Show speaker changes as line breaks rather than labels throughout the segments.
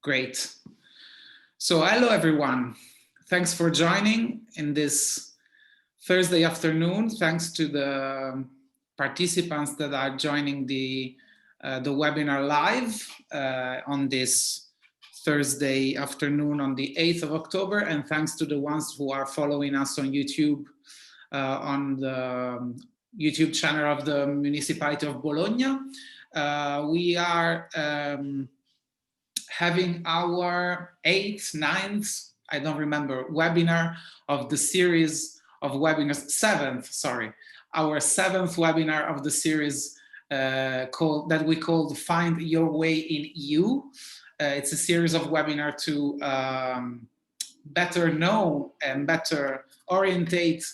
Great. So hello everyone. Thanks for joining in this Thursday afternoon. Thanks to the participants that are joining the webinar live on this Thursday afternoon on the 8th of October. And thanks to the ones who are following us on YouTube, on the YouTube channel of the Municipality of Bologna. We are having our 8th, 9th, I don't remember, webinar of the series of webinars, our 7th webinar of the series that we called Find Your Way in EU. It's a series of webinars to better know and better orientate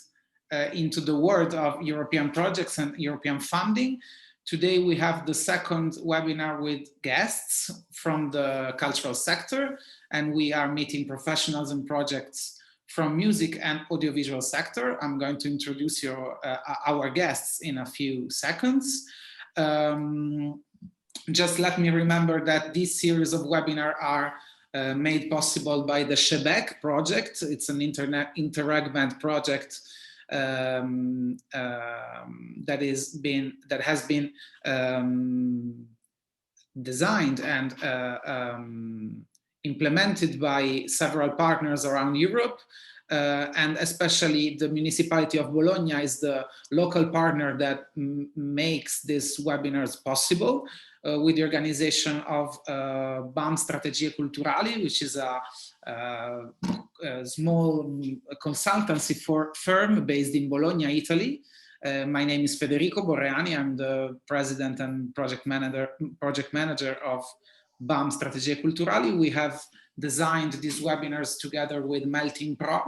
into the world of European projects and European funding. Today we have the second webinar with guests from the cultural sector, and we are meeting professionals and projects from music and audiovisual sector. I'm going to introduce our guests in a few seconds. Just let me remember that this series of webinars are made possible by the Chebec project. It's an Interreg Med project that has been designed and implemented by several partners around Europe, and especially the Municipality of Bologna is the local partner that makes these webinars possible with the organization of BAM Strategie Culturali, which is a small consultancy firm based in Bologna, Italy. My name is Federico Borreani. I'm the president and project manager of BAM Strategie Culturali. We have designed these webinars together with Melting Pro,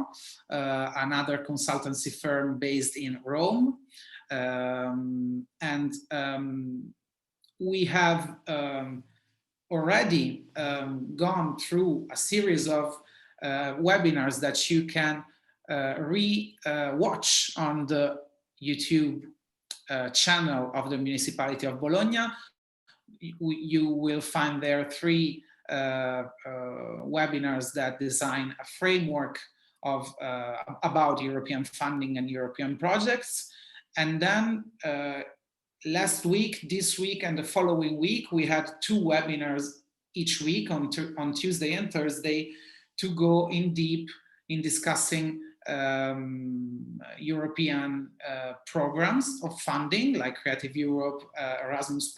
another consultancy firm based in Rome. We have already gone through a series of webinars that you can re-watch on the YouTube channel of the Municipality of Bologna. You will find there 3 webinars that design a framework of about European funding and European projects. And then last week, this week, and the following week, we had 2 webinars each week on Tuesday and Thursday to go in deep in discussing European programs of funding like Creative Europe, Erasmus+,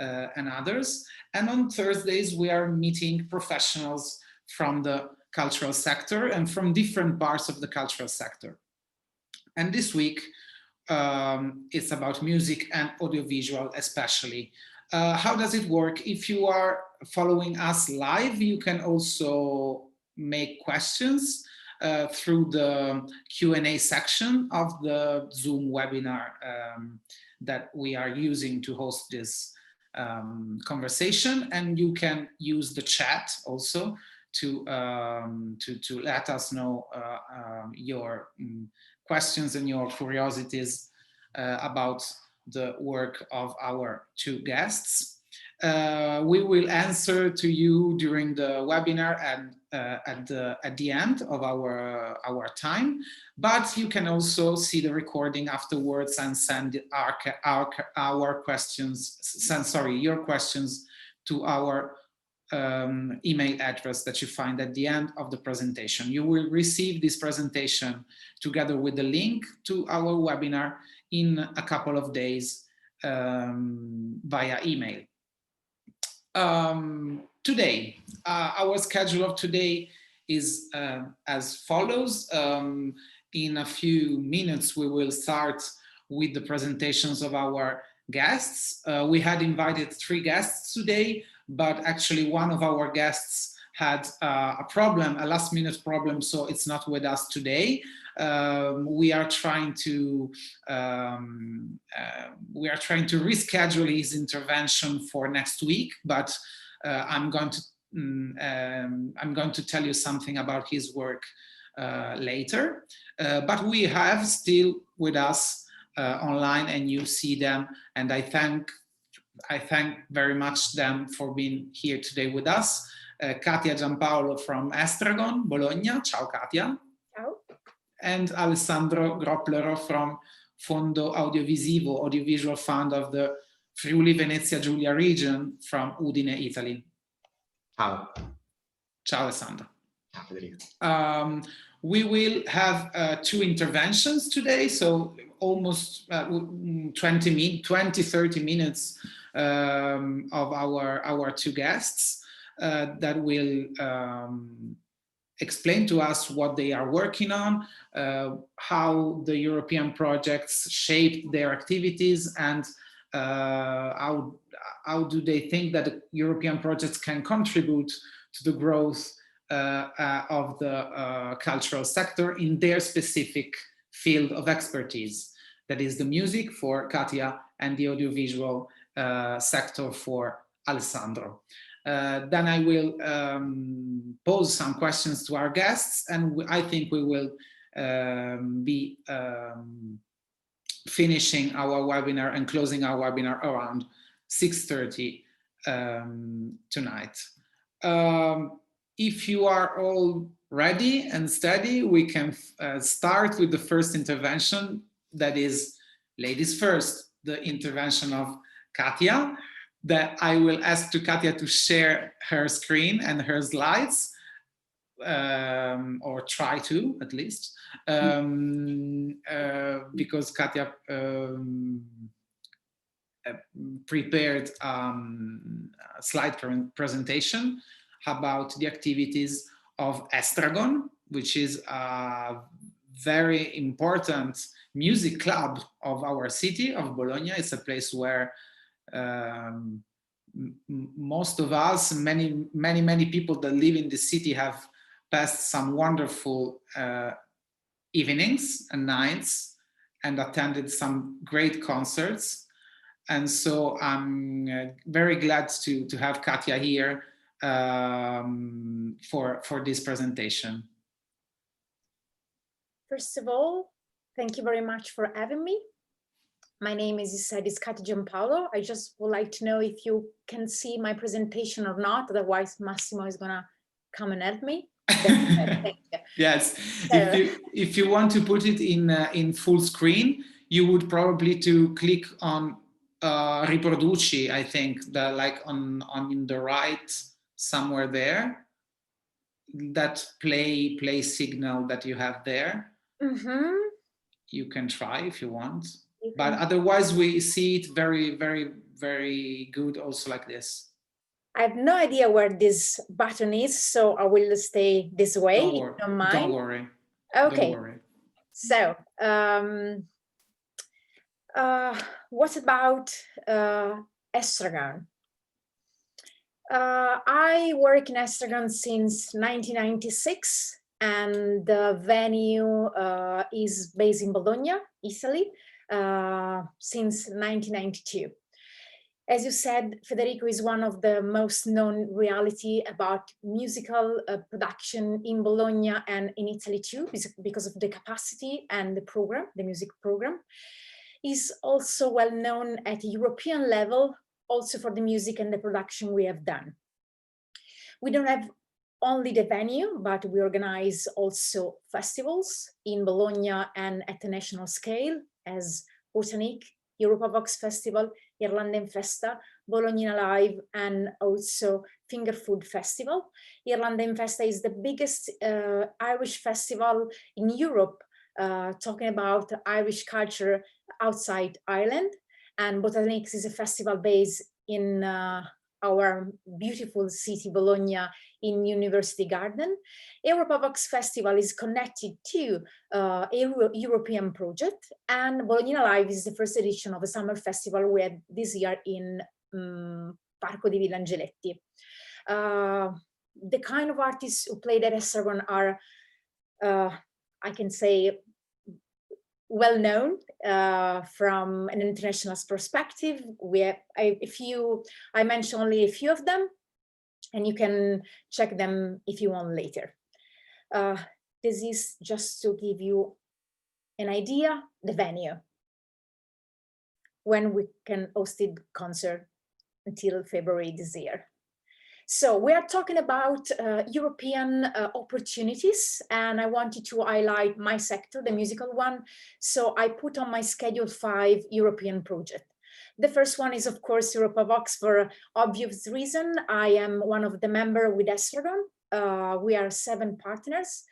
and others. And on Thursdays, we are meeting professionals from the cultural sector and from different parts of the cultural sector. And this week, it's about music and audiovisual especially. How does it work? If you are following us live, you can also make questions through the Q&A section of the Zoom webinar that we are using to host this conversation, and you can use the chat also to let us know your questions and your curiosities about the work of our 2 guests. We will answer to you during the webinar and at the end of our time, but you can also see the recording afterwards and send your questions to our email address that you find at the end of the presentation. You will receive this presentation together with the link to our webinar in a couple of days via email. Today, our schedule of today is as follows. In a few minutes, we will start with the presentations of our guests. We had invited 3 guests today, but actually one of our guests had a last-minute problem, so it's not with us today. We are trying to reschedule his intervention for next week, but I'm going to tell you something about his work later. But we have still with us online, and you see them, and I thank I thank very much them for being here today with us. Katia Giampaolo from Estragon, Bologna. Ciao, Katia.
Ciao.
And Alessandro Gropplero from Fondo Audiovisivo, Audiovisual Fund of the Friuli Venezia Giulia region from Udine, Italy.
Ciao.
Ciao, Alessandro.
Ciao, Federico.
We will have 2 interventions today, so almost 20-30 minutes of our 2 guests that will explain to us what they are working on, how the European projects shaped their activities, and how do they think that the European projects can contribute to the growth of the cultural sector in their specific field of expertise. That is the music for Katia and the audiovisual sector for Alessandro. Then I will pose some questions to our guests, and I think we will be finishing our webinar and closing our webinar around 6:30 tonight. If you are all ready and steady, we can start with the first intervention. That is, ladies first, the intervention of Katia. That I will ask to Katia to share her screen and her slides, or try to at least, because Katia prepared a slide presentation about the activities of Estragon, which is a very important music club of our city of Bologna. It's a place where most of us, many people that live in the city have passed some wonderful evenings and nights and attended some great concerts. And so I'm very glad to have Katia here for this presentation.
First of all, thank you very much for having me. My name, as you said, is Katia Giampaolo. I just would like to know if you can see my presentation or not. Otherwise, Massimo is gonna come and help me. Thank you.
Yes,
So,
if you want to put it in full screen, you would probably to click on riproduci. I think like on the right somewhere there, that play signal that you have there.
mm-hmm.
You can try if you want. But otherwise, we see it very, very, very good also like this.
I have no idea where this button is, so I will stay this way, if you don't mind.
Don't worry.
Okay.
Don't worry.
So, what about Estragon? I work in Estragon since 1996, and the venue is based in Bologna, Italy, since 1992. As you said, Federico is one of the most known reality about musical production in Bologna and in Italy too, because of the capacity and the program, the music program. He's also well known at a European level, also for the music and the production we have done. We don't have only the venue, but we organize also festivals in Bologna and at the national scale, as Botanic, Europa Vox Festival, Irlanda in Festa, Bologna Live, and also Finger Food Festival. Irlanda in Festa is the biggest Irish festival in Europe, talking about Irish culture outside Ireland. And Botanics is a festival based in our beautiful city, Bologna, in University Garden. Europa Vox Festival is connected to a European project, and Bologna Live is the first edition of a summer festival we had this year in Parco di Villangeletti. The kind of artists who played at Estragon are, I can say, well known from an international perspective. We have, I mentioned only a few of them, and you can check them if you want later. This is just to give you an idea, the venue, when we can host the concert until February this year. So we are talking about European opportunities, and I wanted to highlight my sector, the musical one. So I put on my schedule 5 European projects. The first one is, of course, EuropaVox for obvious reason. I am one of the members with Estragon. We are 7 partners.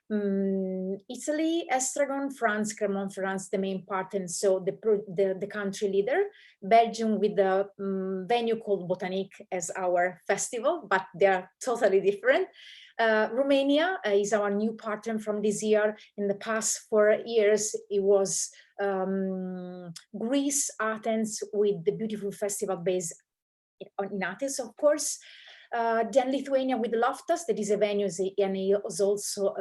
Italy, Estragon, France, Clermont-Ferrand, the main partner, so the country leader. Belgium with the venue called Botanique as our festival, but they are totally different. Romania is our new partner from this year. In the past 4 years, it was Greece, Athens, with the beautiful festival based in Athens, of course. Then Lithuania with Loftus, that is a venue, and it was also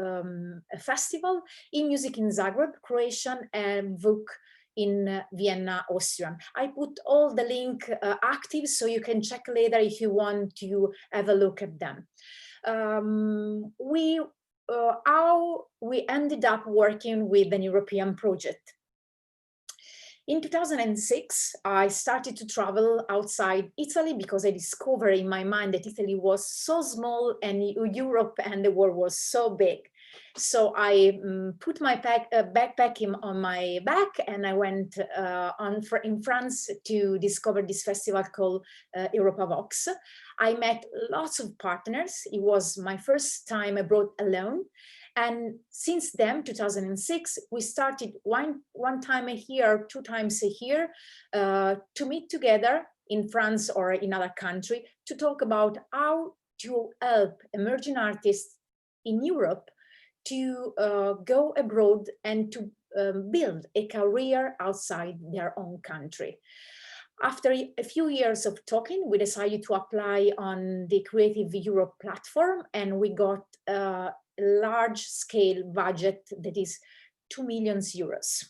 a festival. E-Music in Zagreb, Croatian, and VUC in Vienna, Austria. I put all the link active, so you can check later if you want to have a look at them. How we ended up working with an European project. In 2006, I started to travel outside Italy because I discovered in my mind that Italy was so small and Europe and the world was so big. So I put my backpack on my back and I went in France to discover this festival called EuropaVox. I met lots of partners. It was my first time abroad alone. And since then, 2006, we started one time a year, 2 times a year to meet together in France or in other country to talk about how to help emerging artists in Europe to go abroad and to build a career outside their own country. After a few years of talking, we decided to apply on the Creative Europe platform, and we got a large-scale budget that is 2 million euros.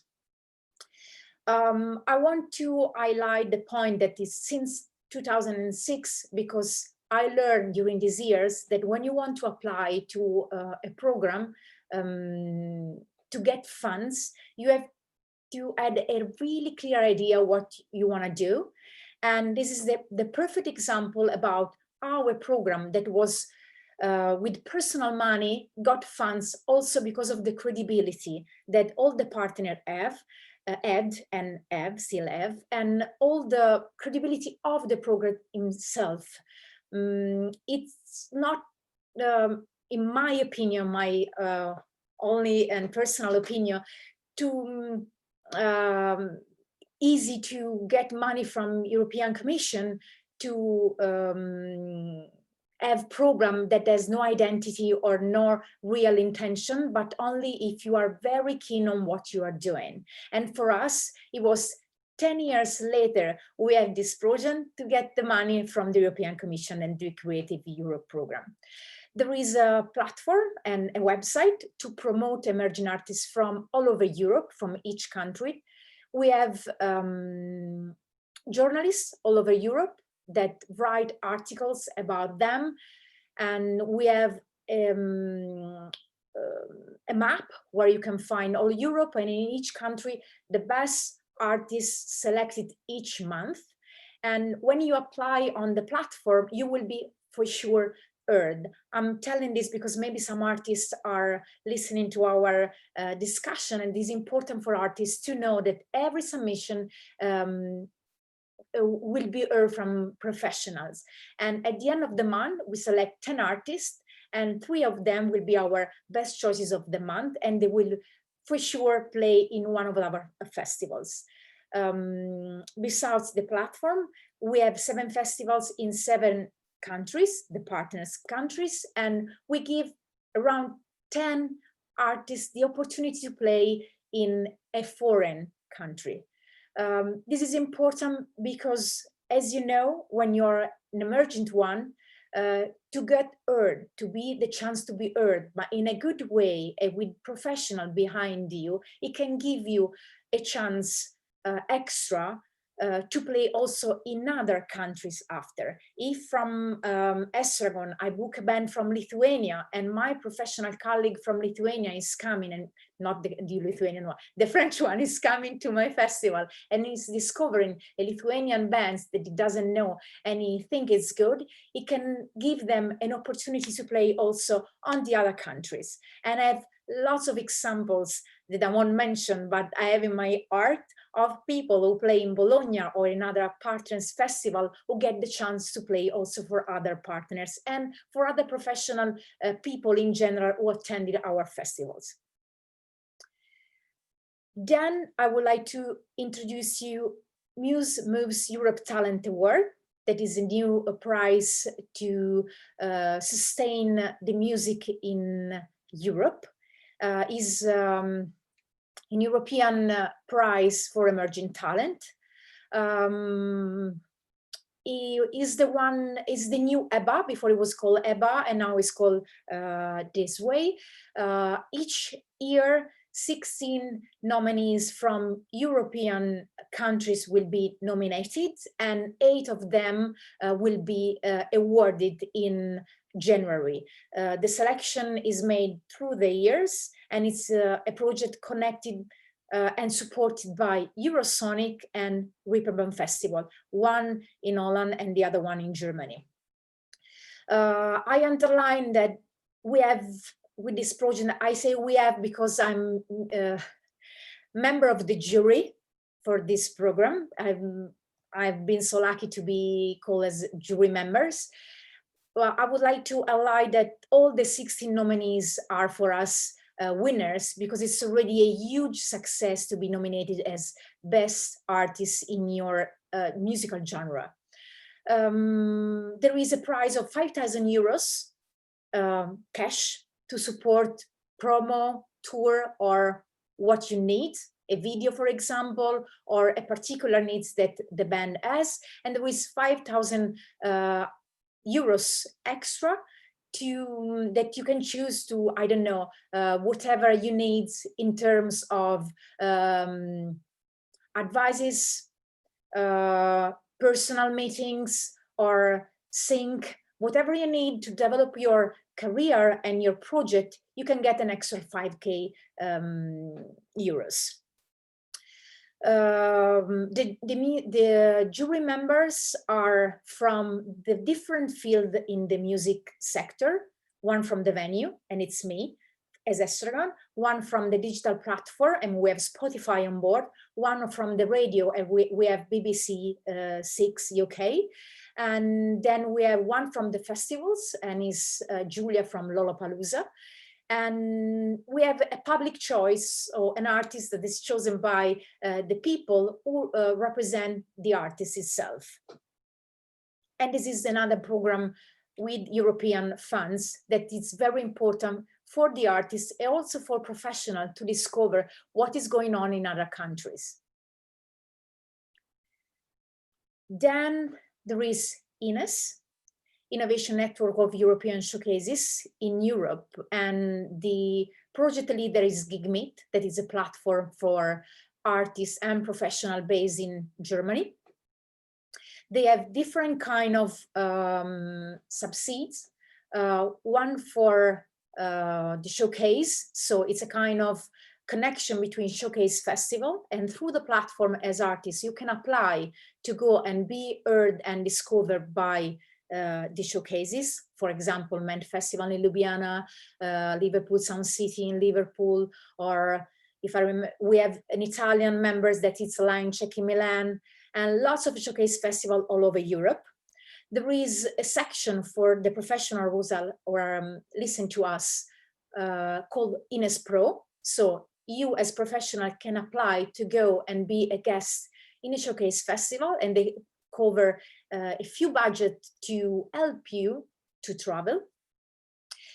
I want to highlight the point that is since 2006, because I learned during these years that when you want to apply to a program to get funds, you have to add a really clear idea what you want to do. And this is the perfect example about our program that was with personal money got funds also because of the credibility that all the partners have, still have, and all the credibility of the program itself. It's not, in my opinion, my only and personal opinion, too easy to get money from European Commission to have program that has no identity or no real intention, but only if you are very keen on what you are doing. And for us, it was 10 years later, we have this project to get the money from the European Commission and the Creative Europe program. There is a platform and a website to promote emerging artists from all over Europe, from each country. We have journalists all over Europe that write articles about them. And we have a map where you can find all Europe, and in each country, the best artists selected each month. And when you apply on the platform, you will be for sure heard. I'm telling this because maybe some artists are listening to our discussion, and it is important for artists to know that every submission will be heard from professionals. And at the end of the month, we select 10 artists, and 3 of them will be our best choices of the month, and they will for sure play in one of our festivals. Besides the platform, we have 7 festivals in 7 countries, the partners countries, and we give around 10 artists the opportunity to play in a foreign country. This is important because, as you know, when you're an emergent one, to get heard, to be the chance to be heard, but in a good way, with professional behind you, it can give you a chance extra to play also in other countries after. If from Estragon I book a band from Lithuania and my professional colleague from Lithuania is coming, and not the Lithuanian one, the French one is coming to my festival and is discovering a Lithuanian band that he doesn't know and he thinks it's good, he can give them an opportunity to play also on the other countries. And I have lots of examples that I won't mention, but I have in my art of people who play in Bologna or in other partners festival who get the chance to play also for other partners and for other professional people in general who attended our festivals. Then I would like to introduce you Muse Moves Europe Talent Award. That is a new prize to sustain the music in Europe. Is an European prize for emerging talent. Is the new EBA. Before it was called EBA and now it's called this way. Each year 16 nominees from European countries will be nominated and 8 of them will be awarded in January. The selection is made through the years and it's a project connected and supported by Eurosonic and Reeperbahn Festival, one in Holland and the other one in Germany. I underline that we have, with this project, I say we have because I'm a member of the jury for this program. I've been so lucky to be called as jury members. Well, I would like to highlight that all the 16 nominees are for us winners because it's already a huge success to be nominated as best artist in your musical genre. There is a prize of 5,000 euros cash to support promo, tour, or what you need, a video, for example, or a particular needs that the band has. And there is 5,000 euros extra that you can choose to, I don't know, whatever you need in terms of advices, personal meetings, or sync, whatever you need to develop your career and your project, you can get an extra 5K euros. The jury members are from the different field in the music sector, one from the venue, and it's me as Estragon, one from the digital platform, and we have Spotify on board, one from the radio, and we have BBC 6 UK, and then we have one from the festivals, and is Giulia from Lollapalooza. And we have a public choice or an artist that is chosen by the people who represent the artist itself. And this is another program with European funds that is very important for the artists and also for professionals to discover what is going on in other countries. Then there is INES, Innovation Network of European Showcases in Europe, and the project leader is GigMeet, that is a platform for artists and professionals based in Germany. They have different kind of subsidies, one for the showcase, so it's a kind of connection between Showcase Festival, and through the platform as artists, you can apply to go and be heard and discovered by the showcases, for example, Ment Festival in Ljubljana, Liverpool Sound City in Liverpool, or if I remember, we have an Italian members that it's Line Check in Milan, and lots of showcase festival all over Europe. There is a section for the professional or listen to us called Ines Pro. So you as professional can apply to go and be a guest in a showcase festival, and they cover a few budget to help you to travel.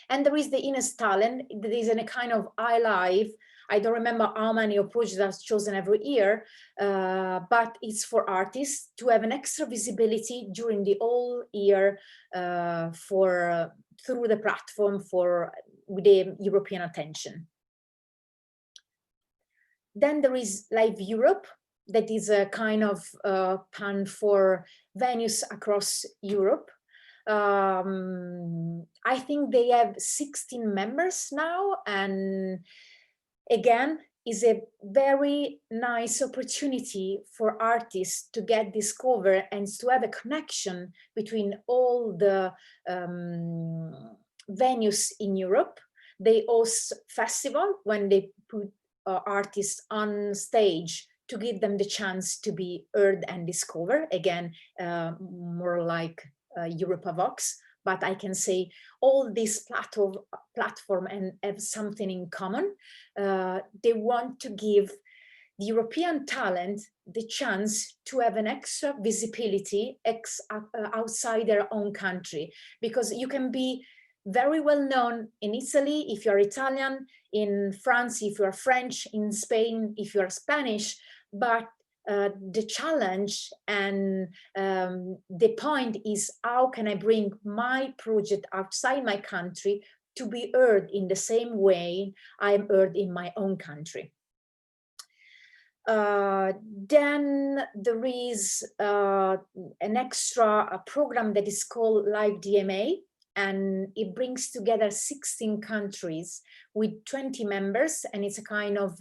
And there is the Ines Talent. There is a kind of iLive. I don't remember how many projects are chosen every year, but it's for artists to have an extra visibility during the whole year through the platform with the European attention. Then there is Live Europe. that is a kind of pun for venues across Europe. I think they have 16 members now, and again, is a very nice opportunity for artists to get discovered and to have a connection between all the venues in Europe. They host festival when they put artists on stage to give them the chance to be heard and discovered. Again, more like Europavox, but I can say all these platform and have something in common. They want to give the European talent the chance to have an extra visibility outside their own country, because you can be very well known in Italy if you're Italian, in France if you're French, in Spain if you're Spanish, but the challenge and the point is, how can I bring my project outside my country to be heard in the same way I'm heard in my own country? Then there is an extra program that is called Live DMA, and it brings together 16 countries with 20 members, and it's a kind of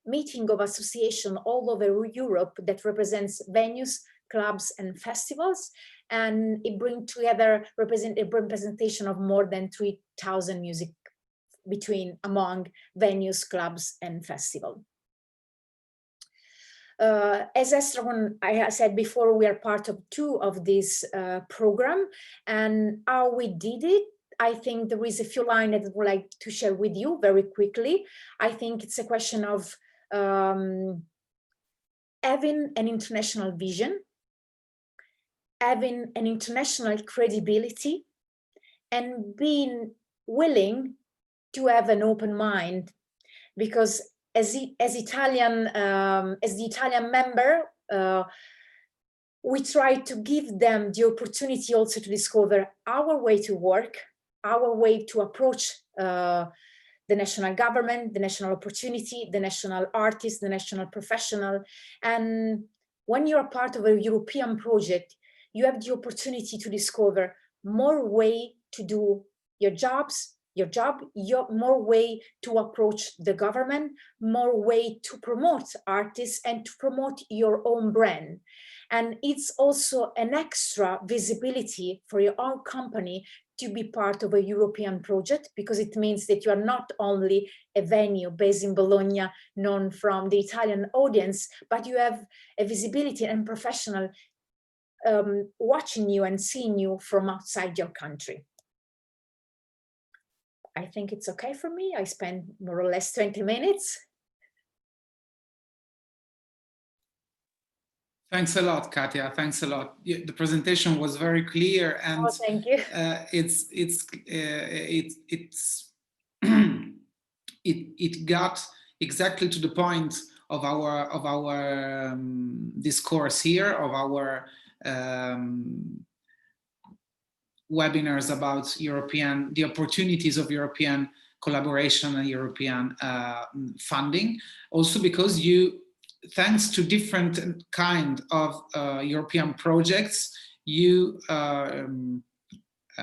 meeting of association all over Europe that represents venues, clubs, and festivals, and it brings together a representation of more than 3,000 music among venues, clubs, and festivals. As Estragon, I said before, we are part of 2 of this program, and how we did it, I think there is a few lines that I would like to share with you very quickly. I think it's a question of having an international vision, having an international credibility, and being willing to have an open mind, because as the Italian member, we try to give them the opportunity also to discover our way to work, our way to approach the national government, the national opportunity, the national artist, the national professional. And when you're part of a European project, you have the opportunity to discover more way to do your job, more way to approach the government, more way to promote artists and to promote your own brand. And it's also an extra visibility for your own company to be part of a European project, because it means that you are not only a venue based in Bologna, known from the Italian audience, but you have a visibility and professional watching you and seeing you from outside your country. I think it's okay for me. I spent more or less 20 minutes.
Thanks a lot, Katia. Thanks a lot. The presentation was very clear, and
thank you.
It got exactly to the point of our discourse here, of our webinars about the opportunities of European collaboration and European funding. Also because thanks to different kind of European projects, you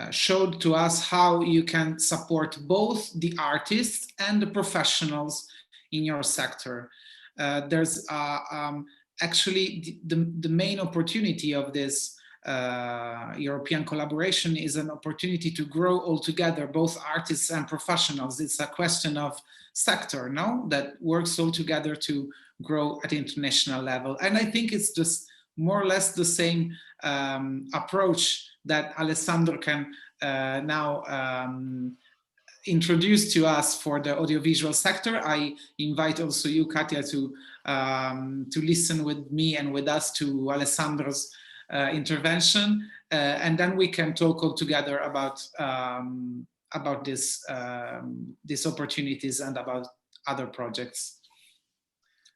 showed to us how you can support both the artists and the professionals in your sector. There's actually the main opportunity of this European collaboration is an opportunity to grow all together, both artists and professionals. It's a question of sector, no? That works all together to grow at the international level. And I think it's just more or less the same approach that Alessandro can now introduce to us for the audiovisual sector. I invite also you, Katia, to listen with me and with us to Alessandro's intervention, and then we can talk all together about these opportunities and about other projects.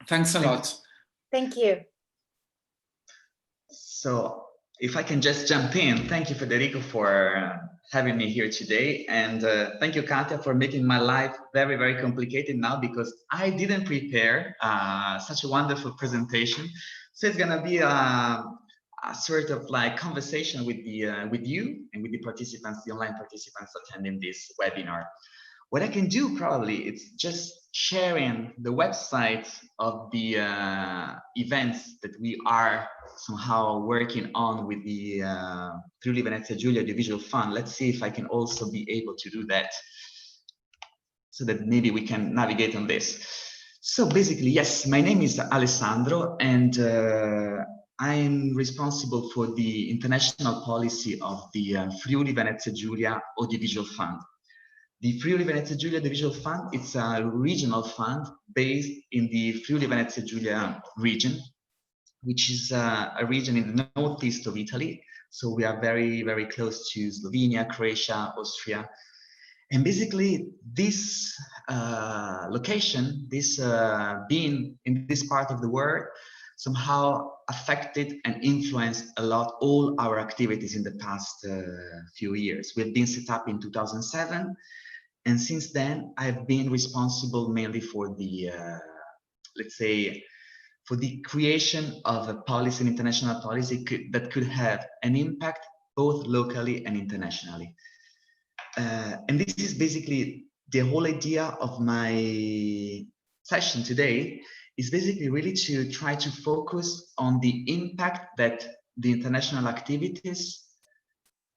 Thanks a lot.
Thank you.
So if I can just jump in, thank you, Federico, for having me here today. And thank you, Katia, for making my life very, very complicated now, because I didn't prepare such a wonderful presentation. So it's going to be a sort of like conversation with you and with the participants, the online participants attending this webinar. What I can do probably is just sharing the website of the events that we are somehow working on with the Friuli Venezia Giulia Audiovisual Fund. Let's see if I can also be able to do that, so that maybe we can navigate on this. So basically, yes, my name is Alessandro, and I'm responsible for the international policy of the Friuli Venezia Giulia Audiovisual Fund. The Friuli Venezia Giulia Audiovisual Fund, it's a regional fund based in the Friuli Venezia Giulia region, which is a region in the northeast of Italy. So we are very, very close to Slovenia, Croatia, Austria. And basically this location, this being in this part of the world, somehow affected and influenced a lot all our activities in the past few years. We've been set up in 2007. And since then, I've been responsible mainly for the, let's say, for the creation of a policy, an international policy that could have an impact both locally and internationally. And this is basically the whole idea of my session today, is basically really to try to focus on the impact that the international activities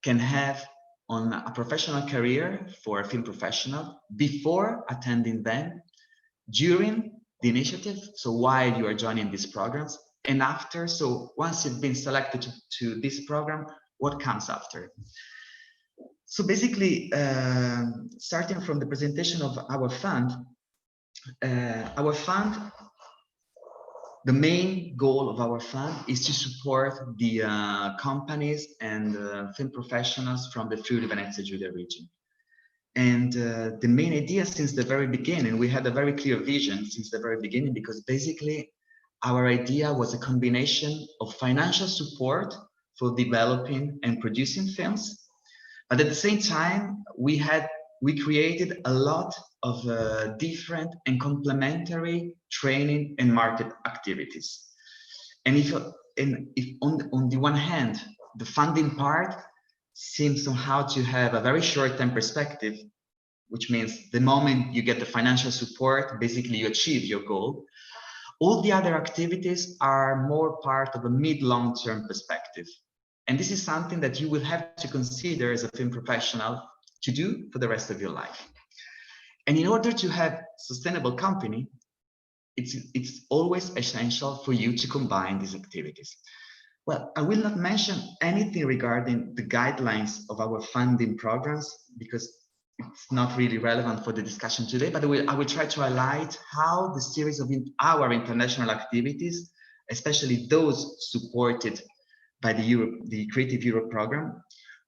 can have on a professional career for a film professional before attending them, during the initiative, so while you are joining these programs, and after, so once you've been selected to this program, what comes after. So basically, starting from the presentation of our fund, the main goal of our fund is to support the companies and film professionals from the Friuli Venezia Giulia region. And the main idea since the very beginning, we had a very clear vision since the very beginning, because basically our idea was a combination of financial support for developing and producing films. But at the same time, we created a lot of different and complementary training and market activities. And if on the one hand, the funding part seems somehow to have a very short-term perspective, which means the moment you get the financial support, basically you achieve your goal. All the other activities are more part of a mid-long-term perspective. And this is something that you will have to consider as a film professional to do for the rest of your life. And in order to have sustainable company, it's always essential for you to combine these activities. Well, I will not mention anything regarding the guidelines of our funding programs, because it's not really relevant for the discussion today, but I will try to highlight how the series of our international activities, especially those supported by the Creative Europe program,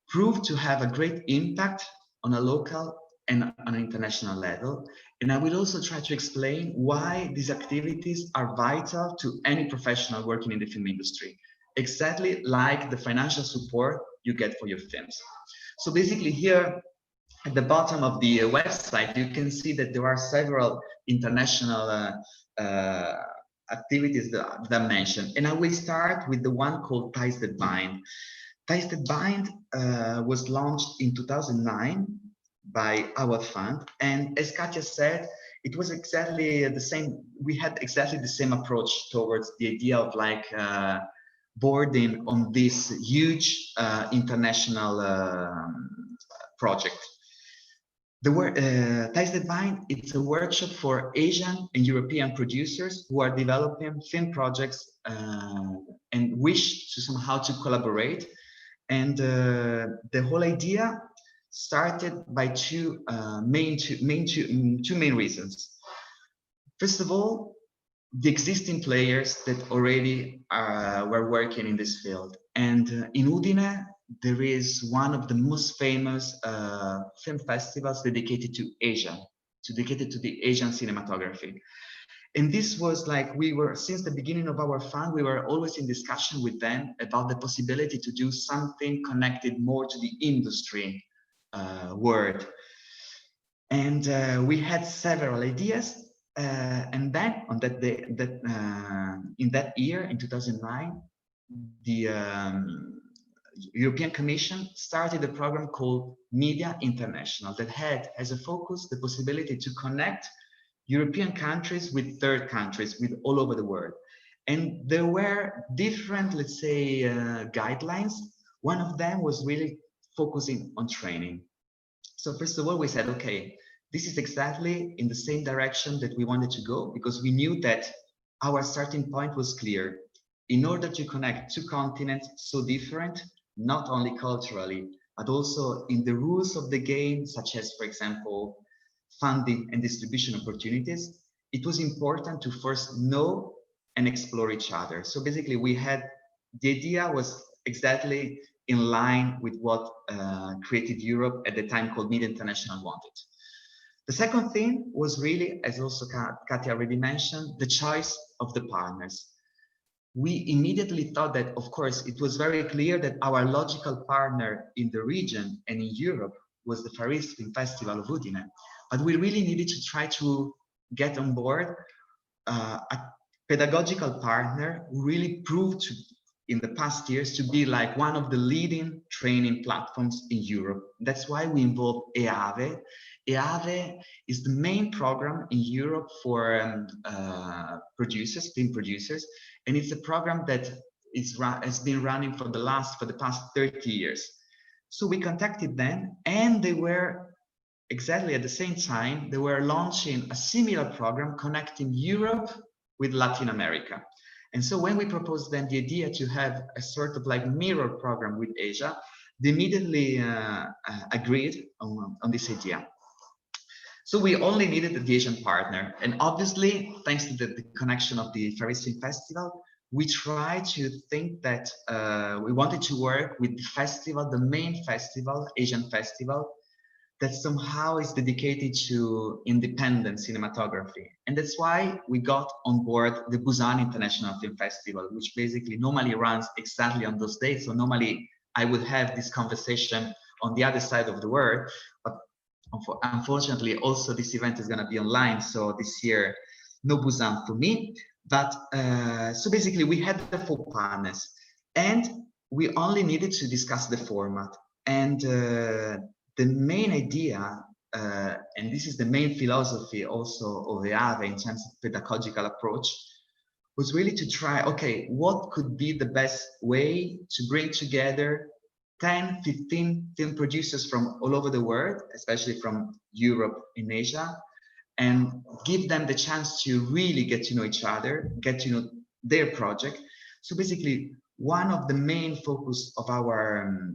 proved to have a great impact on a local and on an international level. And I will also try to explain why these activities are vital to any professional working in the film industry, exactly like the financial support you get for your films. So basically here at the bottom of the website, you can see that there are several international activities that I mentioned. And I will start with the one called Ties That Bind. Ties That Bind was launched in 2009 by our fund. And as Katia said, it was exactly the same. We had exactly the same approach towards the idea of like boarding on this huge international project. The Ties That Bind, it's a workshop for Asian and European producers who are developing film projects and wish to somehow to collaborate. And the whole idea started by two main reasons. First of all, the existing players that already were working in this field. And in Udine, there is one of the most famous film festivals dedicated to Asia, dedicated to the Asian cinematography. And this was like, since the beginning of our fund, we were always in discussion with them about the possibility to do something connected more to the industry world. And we had several ideas. And then on that day, in that year, in 2009, the European Commission started a program called Media International that had as a focus the possibility to connect European countries with third countries, with all over the world. And there were different, let's say, guidelines. One of them was really focusing on training. So first of all, we said, okay, this is exactly in the same direction that we wanted to go, because we knew that our starting point was clear. In order to connect two continents so different, not only culturally, but also in the rules of the game, such as, for example, funding and distribution opportunities, it was important to first know and explore each other. So basically the idea was exactly in line with what Creative Europe at the time called Media International wanted. The second thing was really, as also Katia already mentioned, the choice of the partners. We immediately thought that, of course, it was very clear that our logical partner in the region and in Europe was the Far East Film Festival of Udine. But we really needed to try to get on board a pedagogical partner who really proved in the past years to be like one of the leading training platforms in Europe. That's why we involved EAVE. EAVE is the main program in Europe for film producers, and it's a program that has been running for the past 30 years. So we contacted them, and they were exactly at the same time, they were launching a similar program connecting Europe with Latin America. And so when we proposed them the idea to have a sort of like mirror program with Asia, they immediately agreed on this idea. So we only needed the Asian partner. And obviously, thanks to the connection of the Far East Film Festival, we tried to think that we wanted to work with the festival, the main festival, Asian festival, that somehow is dedicated to independent cinematography. And that's why we got on board the Busan International Film Festival, which basically normally runs exactly on those days. So normally I would have this conversation on the other side of the world, but unfortunately also this event is going to be online. So this year, no Busan for me. But so basically we had the 4 partners and we only needed to discuss the format. And the main idea, and this is the main philosophy also of EAVE in terms of pedagogical approach, was really to try, okay, what could be the best way to bring together 10, 15 film producers from all over the world, especially from Europe and Asia, and give them the chance to really get to know each other, get to know their project. So basically, one of the main focus of our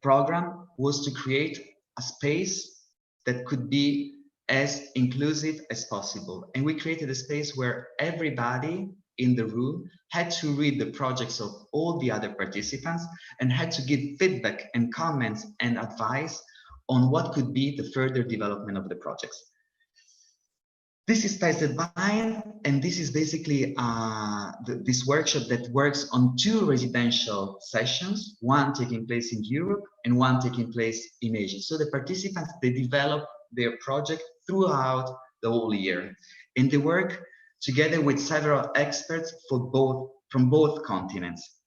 program was to create a space that could be as inclusive as possible. And we created a space where everybody in the room had to read the projects of all the other participants and had to give feedback and comments and advice on what could be the further development of the projects. This is Tasted By, and this is basically this workshop that works on 2 residential sessions, one taking place in Europe and one taking place in Asia. So the participants, they develop their project throughout the whole year, and they work together with several experts from both continents.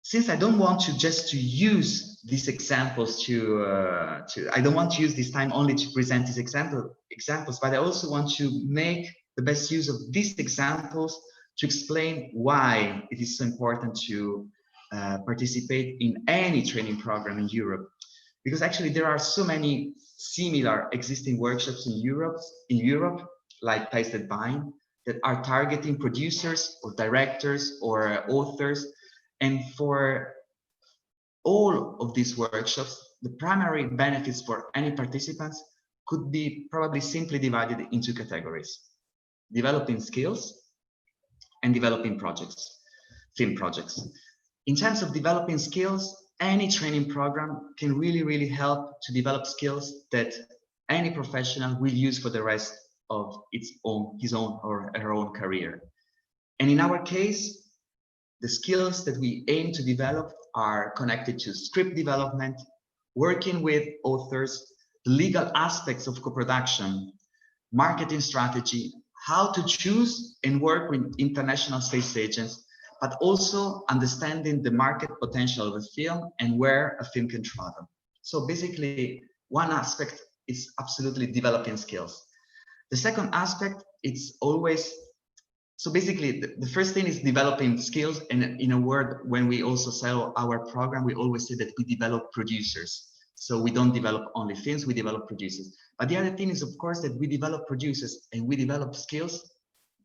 Since I don't want to just use these examples I don't want to use this time only to present these examples, but I also want to make the best use of these examples to explain why it is so important to participate in any training program in Europe. Because actually there are so many similar existing workshops in Europe, like Tasted By, that are targeting producers or directors or authors. And for all of these workshops, the primary benefits for any participants could be probably simply divided into categories: developing skills and developing projects, film projects. In terms of developing skills, any training program can really help to develop skills that any professional will use for the rest of his own or her own career. And in our case, the skills that we aim to develop are connected to script development, working with authors, the legal aspects of co-production, marketing strategy, how to choose and work with international sales agents, but also understanding the market potential of a film and where a film can travel. So basically, one aspect is absolutely developing skills. The second aspect, it's always, so basically the first thing is developing skills. And in a word, when we also sell our program, we always say that we develop producers. So we don't develop only films, we develop producers. But the other thing is, of course, that we develop producers and we develop skills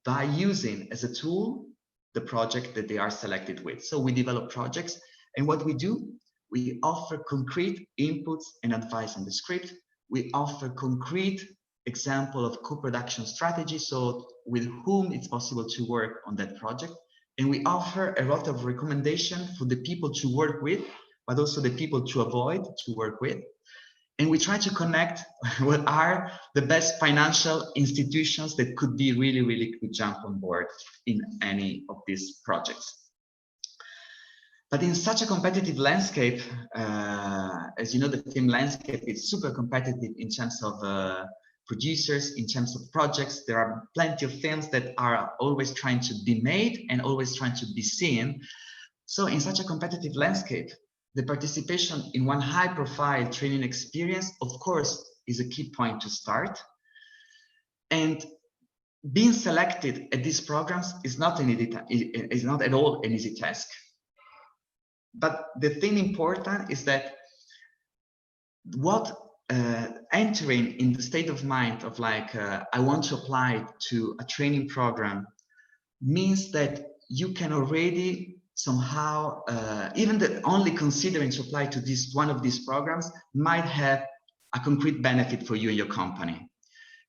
by using as a tool the project that they are selected with. So we develop projects, and what we do, we offer concrete inputs and advice on the script. We offer concrete example of co-production strategy, so with whom it's possible to work on that project. And we offer a lot of recommendation for the people to work with, but also the people to avoid to work with. And we try to connect what are the best financial institutions that could be really could jump on board in any of these projects. But in such a competitive landscape, as you know, the film landscape is super competitive in terms of producers, in terms of projects. There are plenty of films that are always trying to be made and always trying to be seen. So in such a competitive landscape, the participation in one high-profile training experience, of course, is a key point to start. And being selected at these programs is not at all an easy task. But the thing important is that what entering in the state of mind of like, I want to apply to a training program means that you can already somehow, even that only considering to apply to this one of these programs might have a concrete benefit for you and your company.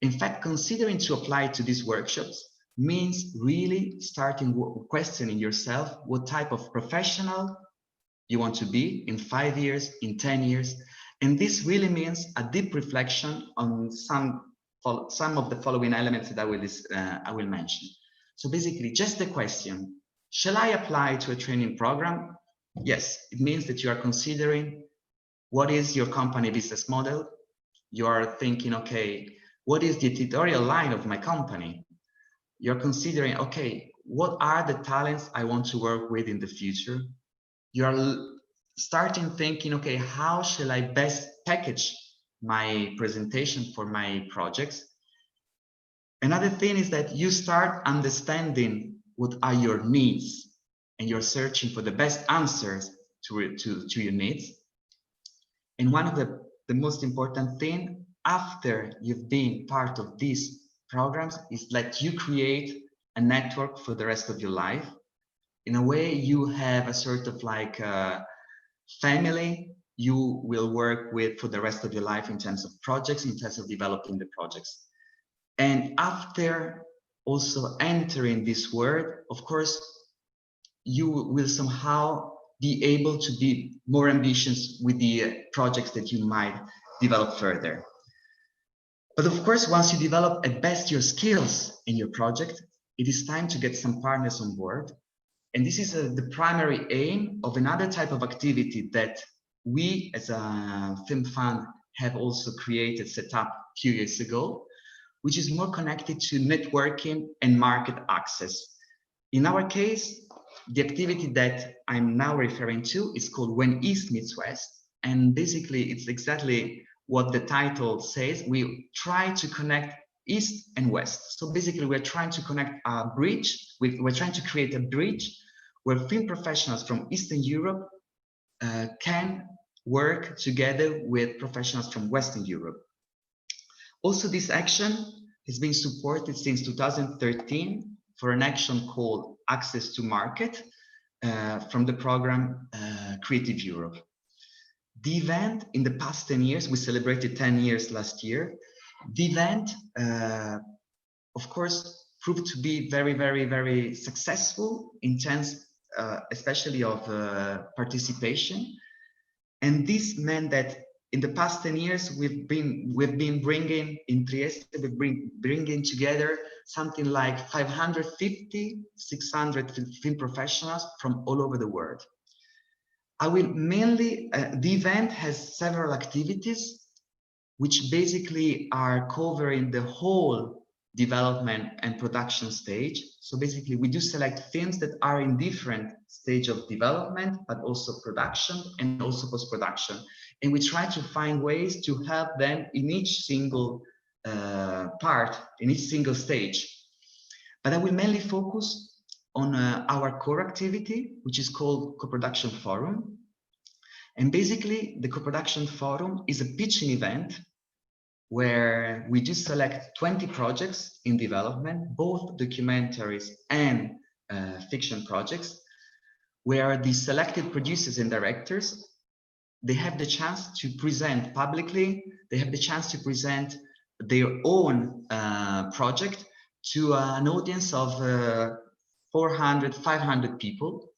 In fact, considering to apply to these workshops means really starting questioning yourself what type of professional you want to be in 5 years, in 10 years. And this really means a deep reflection on some of the following elements that I will mention. So basically, just the question, shall I apply to a training program? Yes, it means that you are considering what is your company business model. You are thinking, okay, what is the editorial line of my company? You're considering, okay, what are the talents I want to work with in the future? You are starting thinking, okay, how shall I best package my presentation for my projects? Another thing is that you start understanding what are your needs, and you're searching for the best answers to your needs. And one of the most important thing after you've been part of these programs is that you create a network for the rest of your life. In a way, you have a sort of like family you will work with for the rest of your life in terms of projects, in terms of developing the projects. And after also entering this world, of course, you will somehow be able to be more ambitious with the projects that you might develop further. But of course, once you develop at best your skills in your project, it is time to get some partners on board. And this is the primary aim of another type of activity that we as a film fund have also created, set up a few years ago, which is more connected to networking and market access. In our case, the activity that I'm now referring to is called When East Meets West. And basically, it's exactly what the title says. We try to connect East and West. So basically, we're trying to connect a bridge. We're trying to create a bridge where film professionals from Eastern Europe can work together with professionals from Western Europe. Also, this action has been supported since 2013 for an action called Access to Market from the program Creative Europe. The event in the past 10 years, we celebrated 10 years last year. The event, of course, proved to be very successful in terms especially of participation. And this meant that In the past 10 years, we've been bringing in Trieste, bringing together something like 550, 600 film professionals from all over the world. I will mainly, the event has several activities, which basically are covering the whole development and production stage. So basically we do select films that are in different stage of development, but also production and also post-production. And we try to find ways to help them in each single part, in each single stage. But I will mainly focus on our core activity, which is called Co-Production Forum. And basically the Co-Production Forum is a pitching event where we do select 20 projects in development, both documentaries and fiction projects, where the selected producers and directors, they have the chance to present publicly, they have the chance to present their own project to an audience of 400, 500 people.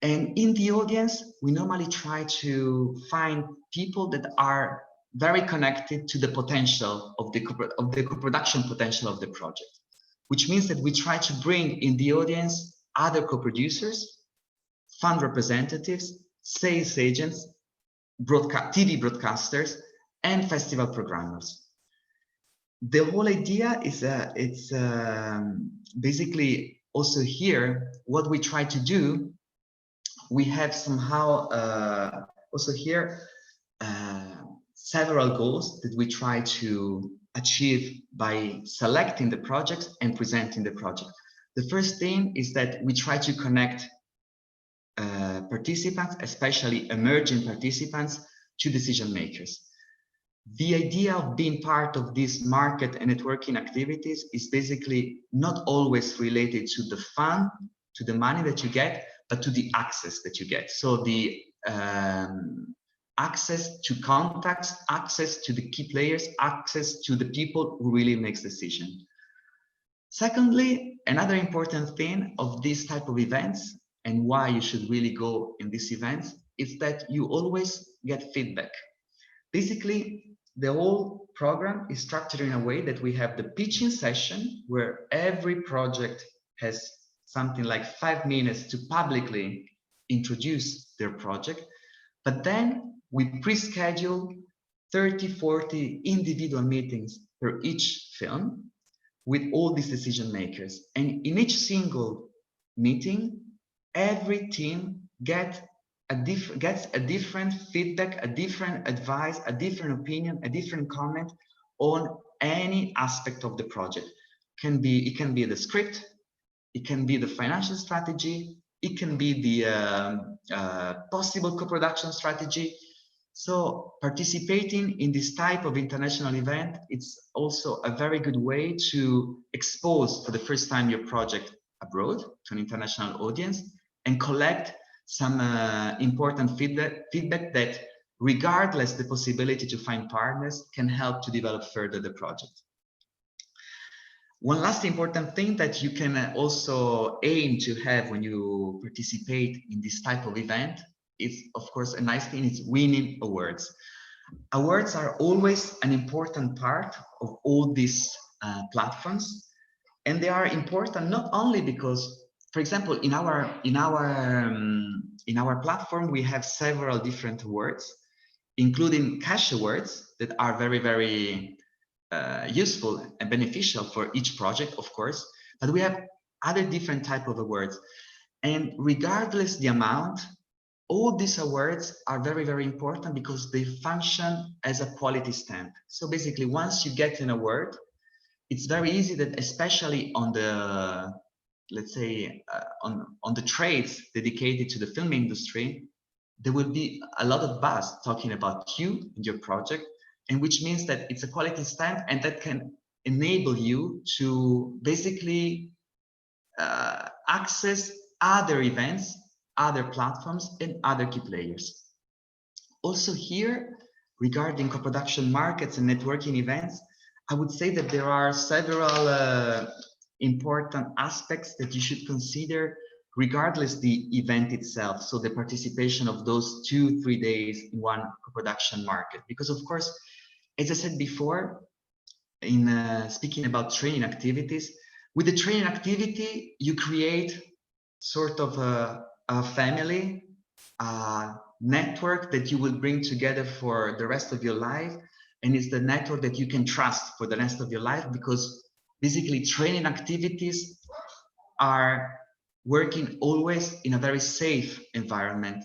And in the audience, we normally try to find people that are very connected to the potential of the co-production potential of the project, which means that we try to bring in the audience other co-producers, fund representatives, sales agents, TV broadcasters, and festival programmers. The whole idea is basically also here, what we try to do, we have somehow also here several goals that we try to achieve by selecting the projects and presenting the project. The first thing is that we try to connect participants, especially emerging participants, to decision makers. The idea of being part of these market and networking activities is basically not always related to the fund, to the money that you get, but to the access that you get. So the access to contacts, access to the key players, access to the people who really makes decisions. Secondly, another important thing of this type of events and why you should really go in these events is that you always get feedback. Basically, the whole program is structured in a way that we have the pitching session where every project has something like 5 minutes to publicly introduce their project, but then we pre-schedule 30, 40 individual meetings per each film with all these decision makers. And in each single meeting, every team gets a different feedback, a different advice, a different opinion, a different comment on any aspect of the project. It can be the script, it can be the financial strategy, it can be the possible co-production strategy. So participating in this type of international event, it's also a very good way to expose for the first time your project abroad to an international audience and collect some important feedback that, regardless the possibility to find partners, can help to develop further the project. One last important thing that you can also aim to have when you participate in this type of event is, of course, a nice thing is winning awards. Awards are always an important part of all these platforms, and they are important not only because, for example, in our platform we have several different awards, including cash awards that are very, very useful and beneficial for each project, of course, but we have other different type of awards, and regardless the amount, all these awards are very, very important because they function as a quality stamp. So basically, once you get an award, it's very easy that, especially on the, let's say, on the trades dedicated to the film industry, there will be a lot of buzz talking about you and your project, and which means that it's a quality stamp, and that can enable you to basically access other events, other platforms, and other key players. Also here, regarding co-production markets and networking events, I would say that there are several important aspects that you should consider regardless the event itself, so the participation of those 2-3 days in one co-production market. Because of course, as I said before, in speaking about training activities, with the training activity, you create sort of a family, a network that you will bring together for the rest of your life. And it's the network that you can trust for the rest of your life, because basically training activities are working always in a very safe environment.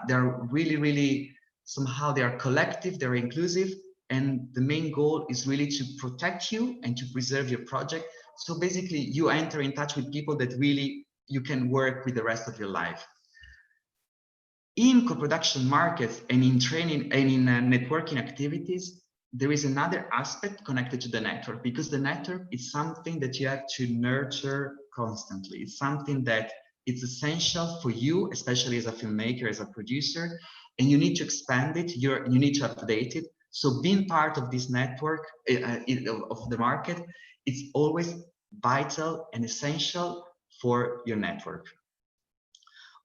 They're really, somehow they are collective, they're inclusive, and the main goal is really to protect you and to preserve your project. So basically you enter in touch with people that really you can work with the rest of your life. In co-production markets and in training and in networking activities, there is another aspect connected to the network, because the network is something that you have to nurture constantly. It's something that it's essential for you, especially as a filmmaker, as a producer, and you need to expand it, you need to update it. So being part of this network of the market, it's always vital and essential for your network.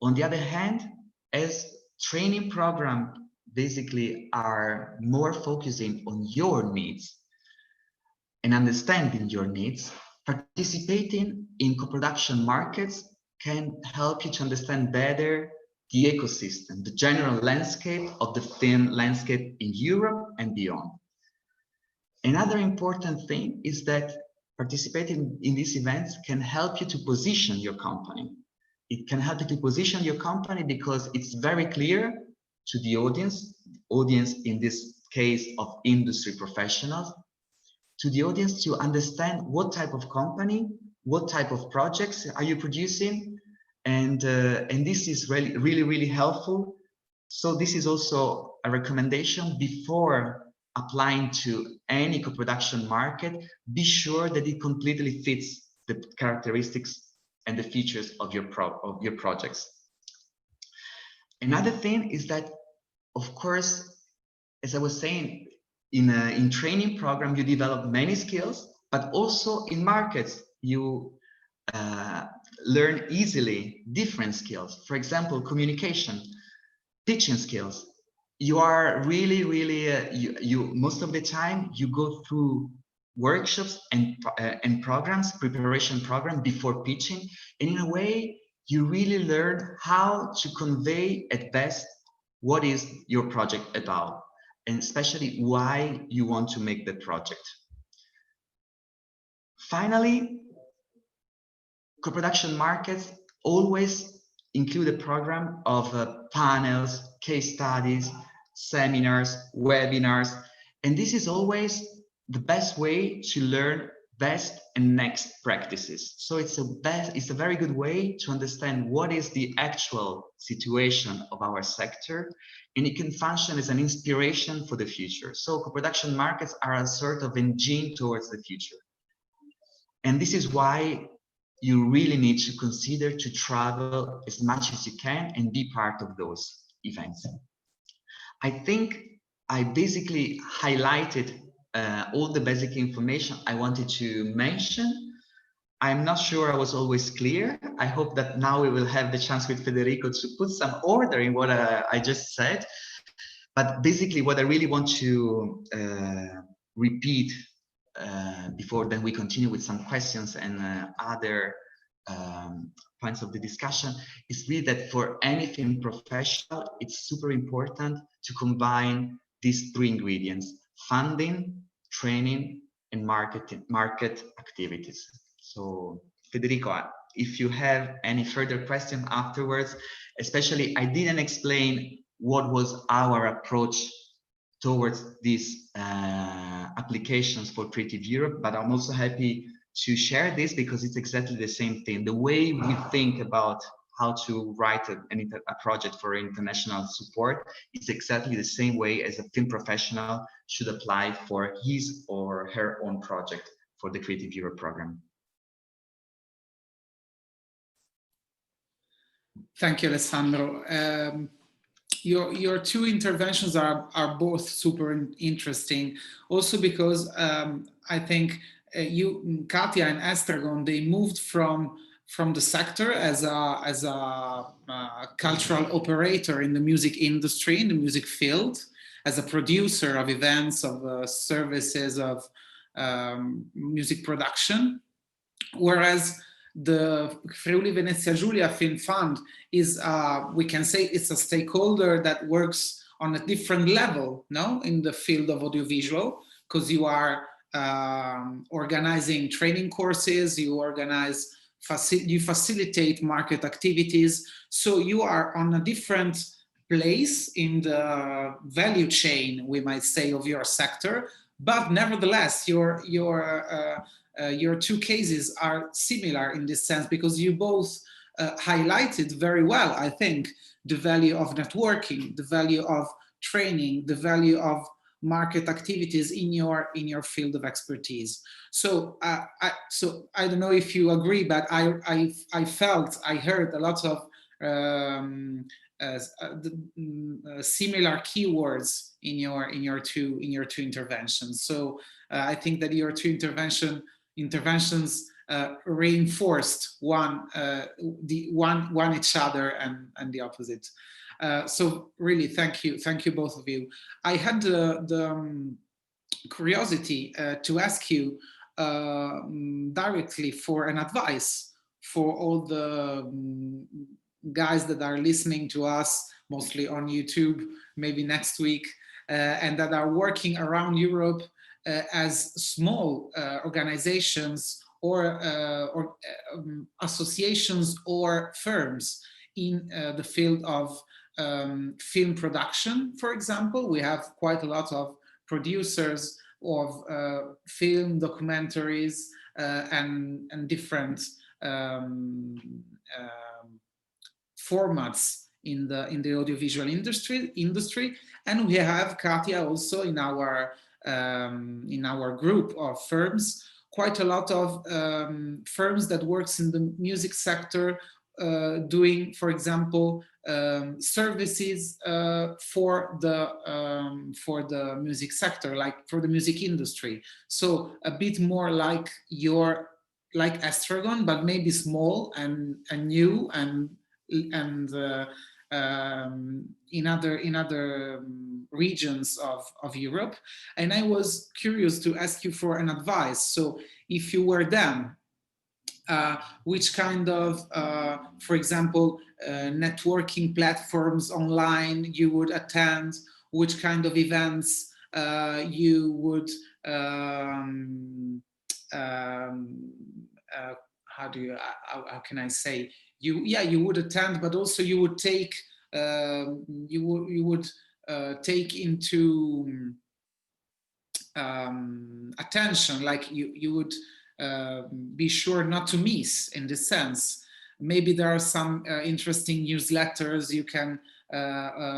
On the other hand, as training programs basically are more focusing on your needs and understanding your needs, participating in co-production markets can help you to understand better the ecosystem, the general landscape of the film landscape in Europe and beyond. Another important thing is that participating in these events can help you to position your company. It can help you to position your company because it's very clear to the audience in this case of industry professionals, to the audience to understand what type of company, what type of projects are you producing, and this is really helpful. So this is also a recommendation before applying to any co-production market. Be sure that it completely fits the characteristics and the features of your projects. Another thing is that, of course, as I was saying, in training program, you develop many skills, but also in markets, you learn easily different skills. For example, communication, pitching skills. You are really, most of the time, you go through workshops and programs, preparation program before pitching. And in a way, you really learn how to convey at best what is your project about, and especially why you want to make the project. Finally, co-production markets always include a program of panels, case studies, seminars, webinars, and this is always the best way to learn best and next practices. So it's a very good way to understand what is the actual situation of our sector, and it can function as an inspiration for the future. So co-production markets are a sort of engine towards the future. And this is why you really need to consider to travel as much as you can and be part of those events. I think I basically highlighted all the basic information I wanted to mention. I'm not sure I was always clear. I hope that now we will have the chance with Federico to put some order in what I just said. But basically what I really want to repeat before then we continue with some questions and other points of the discussion is really that for anything professional, it's super important to combine these three ingredients: funding, training, and market activities. So Federico, if you have any further questions afterwards, especially I didn't explain what was our approach towards these applications for Creative Europe, but I'm also happy to share this because it's exactly the same thing. The way we think about how to write a project for international support is exactly the same way as a film professional should apply for his or her own project for the Creative Europe program.
Thank you, Alessandro. Your two interventions are both super interesting, also because I think Katia and Estragon, they moved from from the sector as a cultural operator in the music industry, in the music field, as a producer of events, of services, of music production. Whereas the Friuli Venezia Giulia Film Fund is, we can say, it's a stakeholder that works on a different level, no, in the field of audiovisual, because you are organizing training courses, you facilitate market activities, so you are on a different place in the value chain, we might say, of your sector. But nevertheless, your two cases are similar in this sense, because you both highlighted very well, I think, the value of networking, the value of training, the value of market activities in your field of expertise. So I don't know if you agree, but I heard a lot of similar keywords in your two interventions. So I think that your two interventions reinforced one each other and the opposite. So really, thank you both of you. I had the curiosity to ask you directly for an advice for all the guys that are listening to us, mostly on YouTube, maybe next week, and that are working around Europe as small organizations or associations or firms in the field of film production, for example. We have quite a lot of producers of film documentaries and different formats in the audiovisual industry, and we have Katia also in our group of firms. Quite a lot of firms that works in the music sector, doing, for example, services for the music sector, like for the music industry. So a bit more like Estragon, but maybe small and new and in other regions of Europe. And I was curious to ask you for an advice. So if you were them, which kind of, for example, networking platforms online you would attend, which kind of events you would, how can I say, you would attend, but also you would take take into attention, like you would be sure not to miss, in this sense. Maybe there are some interesting newsletters you can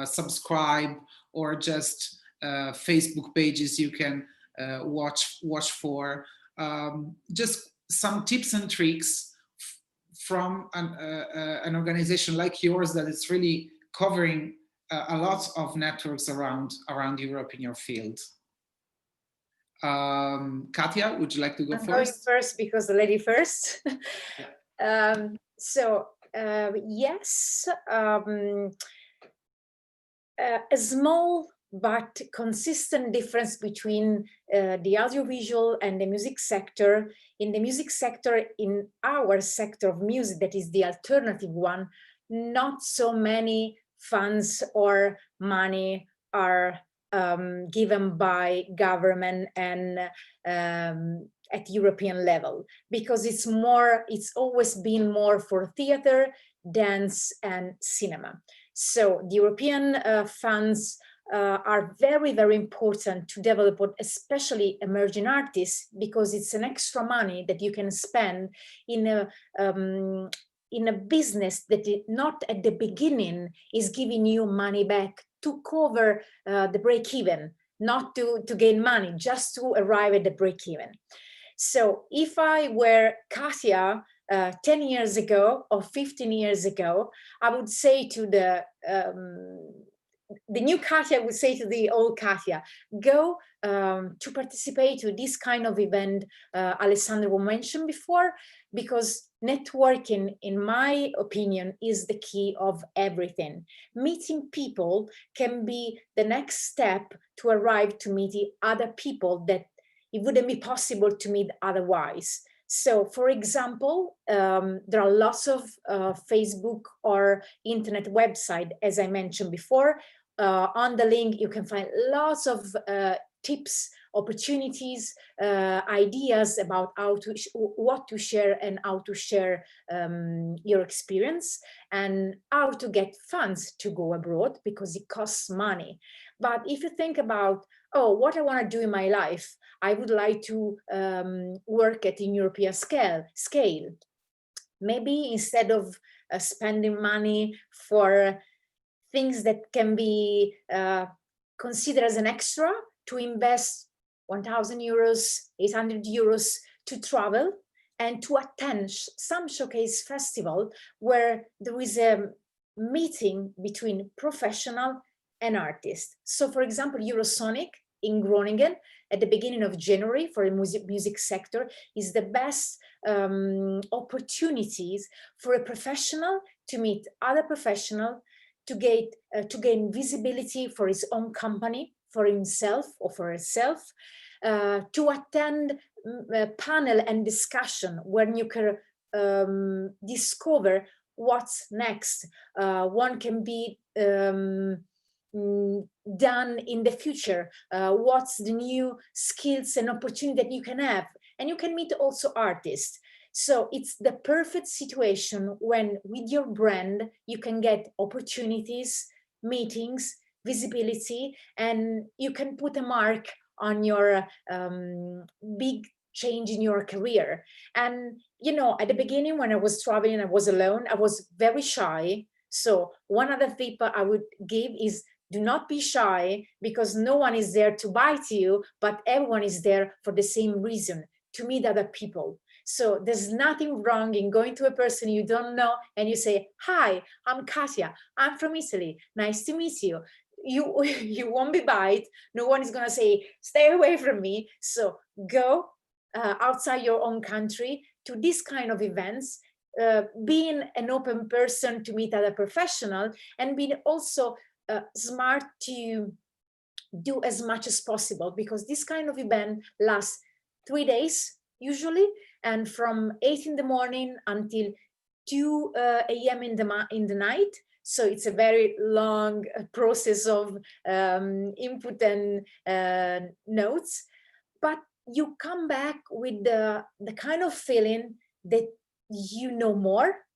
subscribe, or just Facebook pages you can watch for. Just some tips and tricks from an organization like yours that is really covering a lot of networks around Europe in your field. Katia, would you like to go first?
I'm going first because the lady first. Yeah. Yes, a small but consistent difference between the audiovisual and the music sector. In the music sector, in our sector of music, that is the alternative one, not so many funds or money are given by government and at European level, because it's always been more for theater, dance, and cinema. So the European funds are very, very important to develop, especially emerging artists, because it's an extra money that you can spend in a business that not at the beginning is giving you money back to cover the break-even, not to gain money, just to arrive at the break-even. So if I were Katia 10 years ago or 15 years ago, I would say to the the new Katia would say to the old Katia, go to participate to this kind of event Alessandro mentioned before, because networking, in my opinion, is the key of everything. Meeting people can be the next step to arrive to meet other people that it wouldn't be possible to meet otherwise. So, for example, there are lots of Facebook or internet website, as I mentioned before. On the link, you can find lots of tips, opportunities, ideas about what to share and how to share your experience, and how to get funds to go abroad, because it costs money. But if you think about, oh, what I want to do in my life, I would like to work at a European scale. Maybe instead of spending money for things that can be considered as an extra, to invest 1,000 euros, 800 euros to travel and to attend some showcase festival where there is a meeting between professional and artist. So, for example, Eurosonic in Groningen at the beginning of January for the music sector is the best opportunities for a professional to meet other professional, to gain visibility for his own company, for himself or for herself, to attend a panel and discussion where you can discover what's next. One can be done in the future, what's the new skills and opportunity that you can have, and you can meet also artists. So it's the perfect situation when with your brand you can get opportunities, meetings, visibility, and you can put a mark on your big change in your career. And you know, at the beginning when I was traveling, I was alone, I was very shy. So one other tip I would give is, do not be shy, because no one is there to bite you, but everyone is there for the same reason, to meet other people. So there's nothing wrong in going to a person you don't know and you say, hi, I'm Katia, I'm from Italy, nice to meet you. You won't be bite, no one is gonna say, stay away from me. So go outside your own country to this kind of events, being an open person to meet other professionals, and being also smart to do as much as possible, because this kind of event lasts 3 days usually, and from 8 in the morning until 2 a.m. in the night. So it's a very long process of input and notes, but you come back with the kind of feeling that you know more,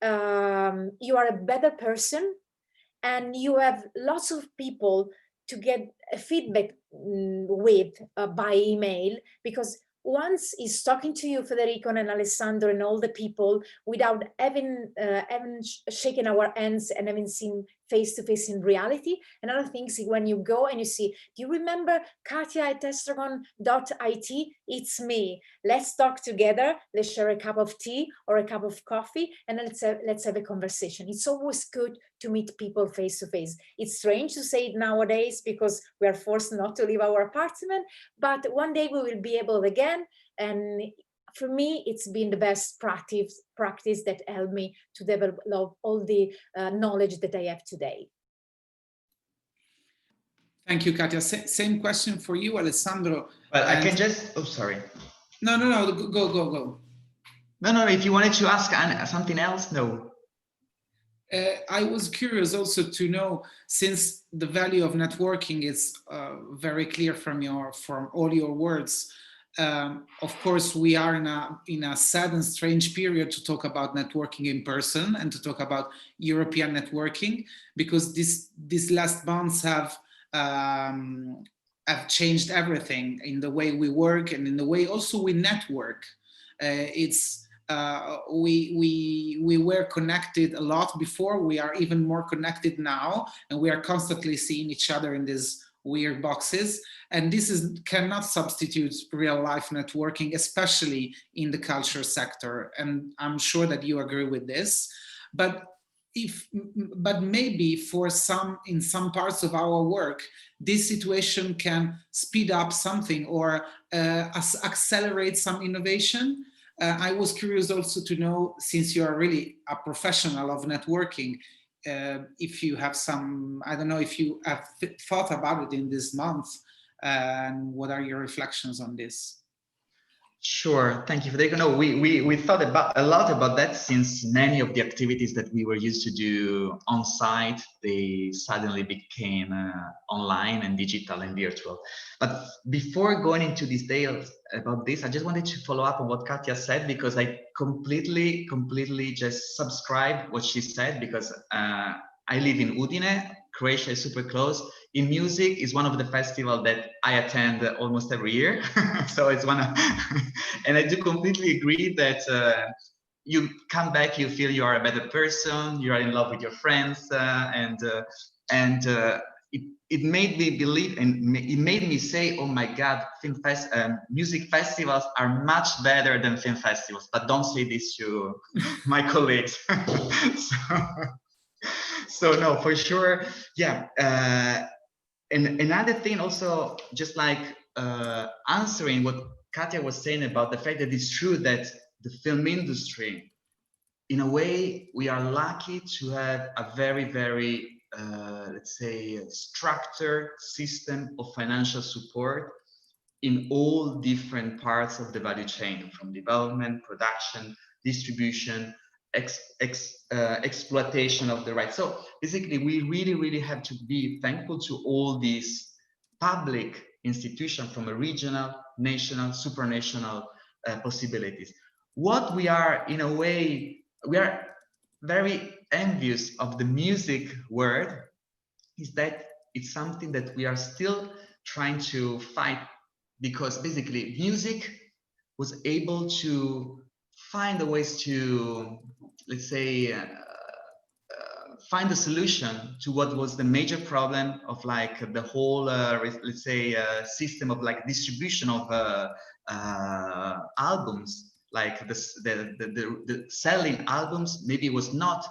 you are a better person, and you have lots of people to get a feedback with by email, because once he's talking to you, Federico and Alessandro and all the people, without having shaken our hands and having seen face-to-face in reality. Another thing is when you go and you see, do you remember Katia at Estragon.it? It's me. Let's talk together. Let's share a cup of tea or a cup of coffee, and let's have a conversation. It's always good to meet people face-to-face. It's strange to say it nowadays because we are forced not to leave our apartment, but one day we will be able again. And for me, it's been the best practice that helped me to develop all the knowledge that I have today.
Thank you, Katia. Same question for you, Alessandro.
But I can just, oh, sorry.
No, go.
No, if you wanted to ask something else, no.
I was curious also to know, since the value of networking is very clear from all your words. Of course, we are in a sad and strange period to talk about networking in person and to talk about European networking, because these last months have changed everything in the way we work and in the way also we network. We were connected a lot before. We are even more connected now, and we are constantly seeing each other in these weird boxes. And this cannot substitute real life networking, especially in the culture sector. And I'm sure that you agree with this. But but maybe for in some parts of our work, this situation can speed up something or accelerate some innovation. I was curious also to know, since you are really a professional of networking, if you have some, I don't know if you have thought about it in this month, and what are your reflections on this?
Sure, thank you, Federico. No, we thought a lot about that, since many of the activities that we were used to do on site, they suddenly became online and digital and virtual. But before going into details about this, I just wanted to follow up on what Katia said, because I completely just subscribe what she said, because I live in Udine. Croatia is super close. In music is one of the festivals that I attend almost every year. So it's one of, and I do completely agree that you come back, you feel you are a better person, you are in love with your friends, and it made me believe, and it made me say, oh my God, music festivals are much better than film festivals. But don't say this to my colleagues. So no, for sure, yeah. And another thing also, just like answering what Katia was saying about the fact that it's true that the film industry, in a way, we are lucky to have a very, let's say, structured system of financial support in all different parts of the value chain, from development, production, distribution, exploitation of the rights. So basically, we really have to be thankful to all these public institutions, from a regional, national, supranational possibilities. What we are, in a way, we are very envious of the music world, is that it's something that we are still trying to fight, because basically music was able to find the ways to, let's say, find a solution to what was the major problem of like the whole, let's say, system of like distribution of albums. Like the selling albums maybe was not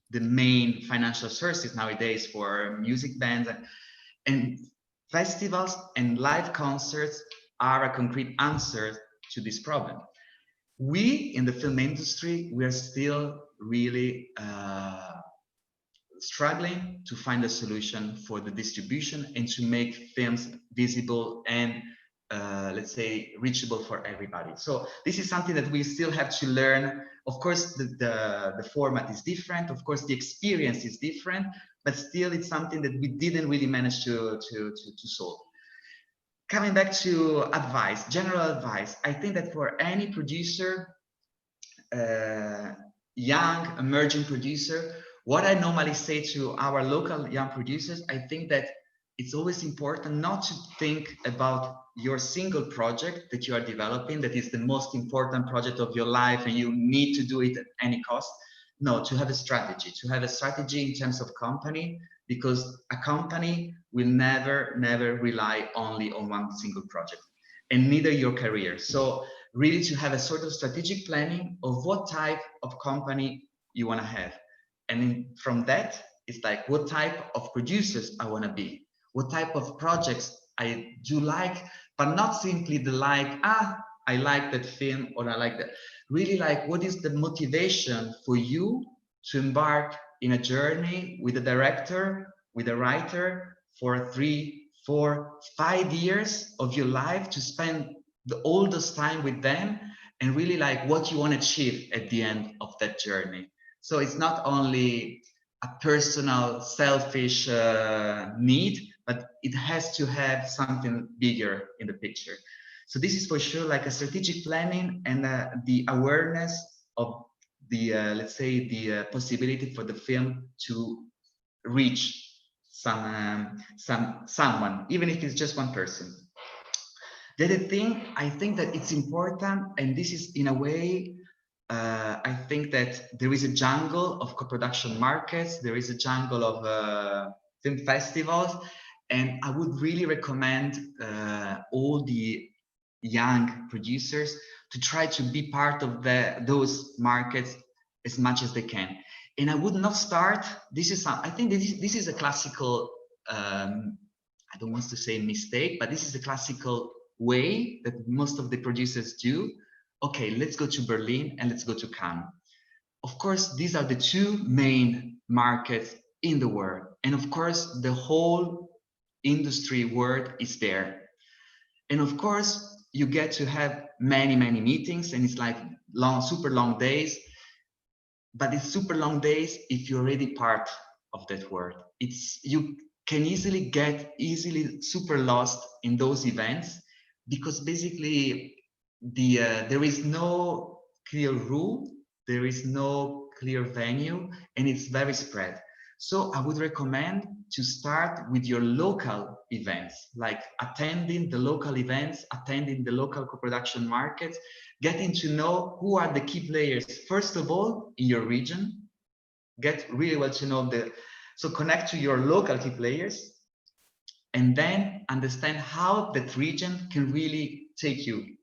the main financial sources nowadays for music bands, and festivals and live concerts are a concrete answer to this problem. We in the film industry, we are still really struggling to find a solution for the distribution and to make films visible and let's say reachable for everybody. So this is something that we still have to learn. Of course, the format is different. Of course, the experience is different, but still it's something that we didn't really manage to solve. Coming back to advice, general advice, I think that for any producer, young, emerging producer, what I normally say to our local young producers, I think that it's always important not to think about your single project that you are developing, that is the most important project of your life and you need to do it at any cost. No, to have a strategy in terms of company, because a company will never rely only on one single project, and neither your career. So really to have a sort of strategic planning of what type of company you want to have. And from that, it's like, what type of producers I want to be, what type of projects I do like, but not simply the like, I like that film or I like that. Really like, what is the motivation for you to embark in a journey with a director, with a writer for 3, 4, 5 years of your life, to spend all this time with them, and really like what you want to achieve at the end of that journey. So it's not only a personal, selfish need, but it has to have something bigger in the picture. So this is for sure like a strategic planning and the awareness of the, let's say, the possibility for the film to reach someone, even if it's just one person. The other thing, I think that it's important, and this is in a way, I think that there is a jungle of co-production markets, there is a jungle of film festivals, and I would really recommend all the young producers to try to be part of those markets as much as they can. And I would not start, I think this is a classical, I don't want to say mistake, but this is a classical way that most of the producers do. Okay, let's go to Berlin and let's go to Cannes. Of course, these are the two main markets in the world. And of course, the whole industry world is there. And of course, you get to have many meetings, and it's like super long days. But it's super long days if you're already part of that world. You can easily get super lost in those events, because basically there is no clear rule, there is no clear venue, and it's very spread. So I would recommend to start with your local events, like attending the local events, attending the local co-production markets, getting to know who are the key players, first of all, in your region. Get really well to know so connect to your local key players, and then understand how that region can really take you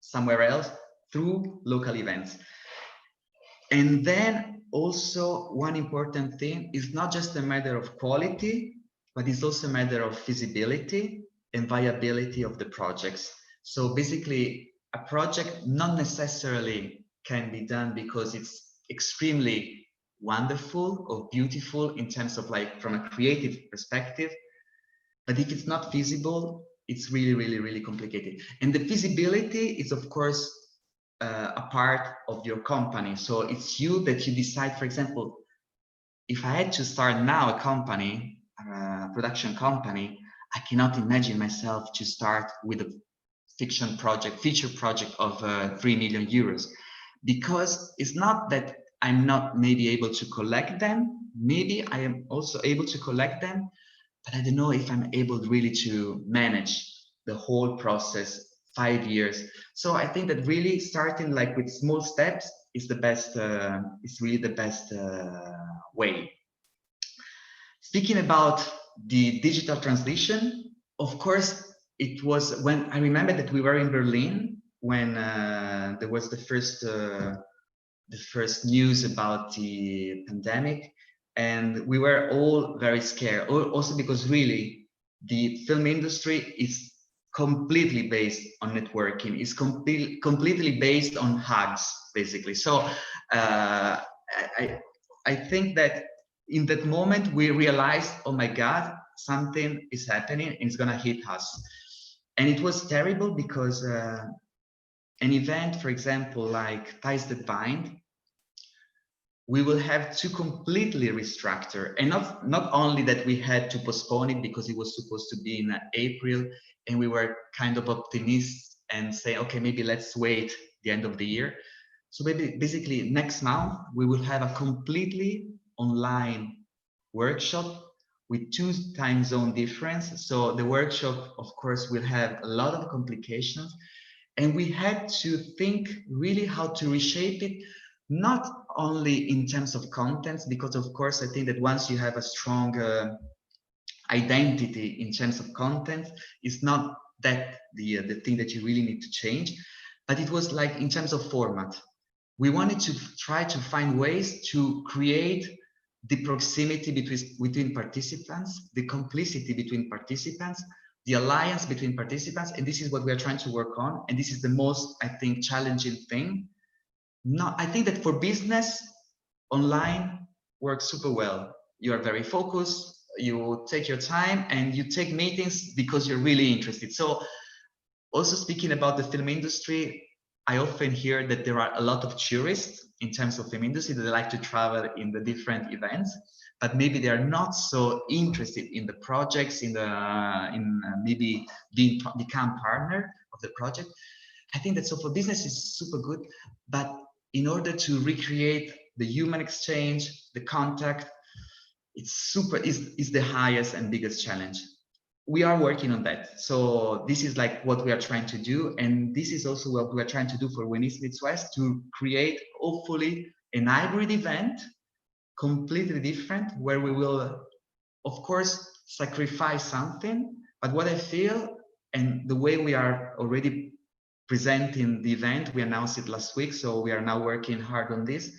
somewhere else through local events. And then also one important thing is not just a matter of quality, but it's also a matter of feasibility and viability of the projects. So basically, a project not necessarily can be done because it's extremely wonderful or beautiful in terms of like from a creative perspective, but if it's not feasible, it's really complicated. And the feasibility is, of course, a part of your company. So it's you that you decide. For example, if I had to start now a company, a production company, I cannot imagine myself to start with a feature project of 3 million euros, because it's not that I'm not maybe able to collect them. Maybe I am also able to collect them, but I don't know if I'm able really to manage the whole process 5 years. So I think that really starting like with small steps is the best, is really the best way. Speaking about the digital transition, of course, it was when I remember that we were in Berlin when there was the first news about the pandemic, and we were all very scared. Also because really the film industry is completely based on networking. It's completely based on hugs, basically. So I think that in that moment we realized, oh my God, something is happening and it's gonna hit us. And it was terrible because an event, for example, like Ties That Bind, we will have to completely restructure. And not only that we had to postpone it because it was supposed to be in April, and we were kind of optimistic and say, okay, maybe let's wait the end of the year. So maybe basically next month, we will have a completely online workshop with 2 time zone difference. So the workshop, of course, will have a lot of complications. And we had to think really how to reshape it, not only in terms of contents, because of course, I think that once you have a strong identity in terms of content, it's not that the thing that you really need to change, but it was like in terms of format. We wanted to try to find ways to create the proximity between participants, the complicity between participants, the alliance between participants, and this is what we are trying to work on. And this is the most, I think, challenging thing. I think that for business, online works super well. You are very focused, you take your time, and you take meetings because you're really interested. So also speaking about the film industry, I often hear that there are a lot of tourists in terms of film industry that they like to travel in the different events, but maybe they are not so interested in the projects, in maybe become partner of the project. I think that so for business is super good, but in order to recreate the human exchange, the contact, it's the highest and biggest challenge. We are working on that. So this is like what we are trying to do. And this is also what we are trying to do for Venice Meets West, to create hopefully an hybrid event, completely different, where we will, of course, sacrifice something. But what I feel, and the way we are already presenting the event, we announced it last week, so we are now working hard on this,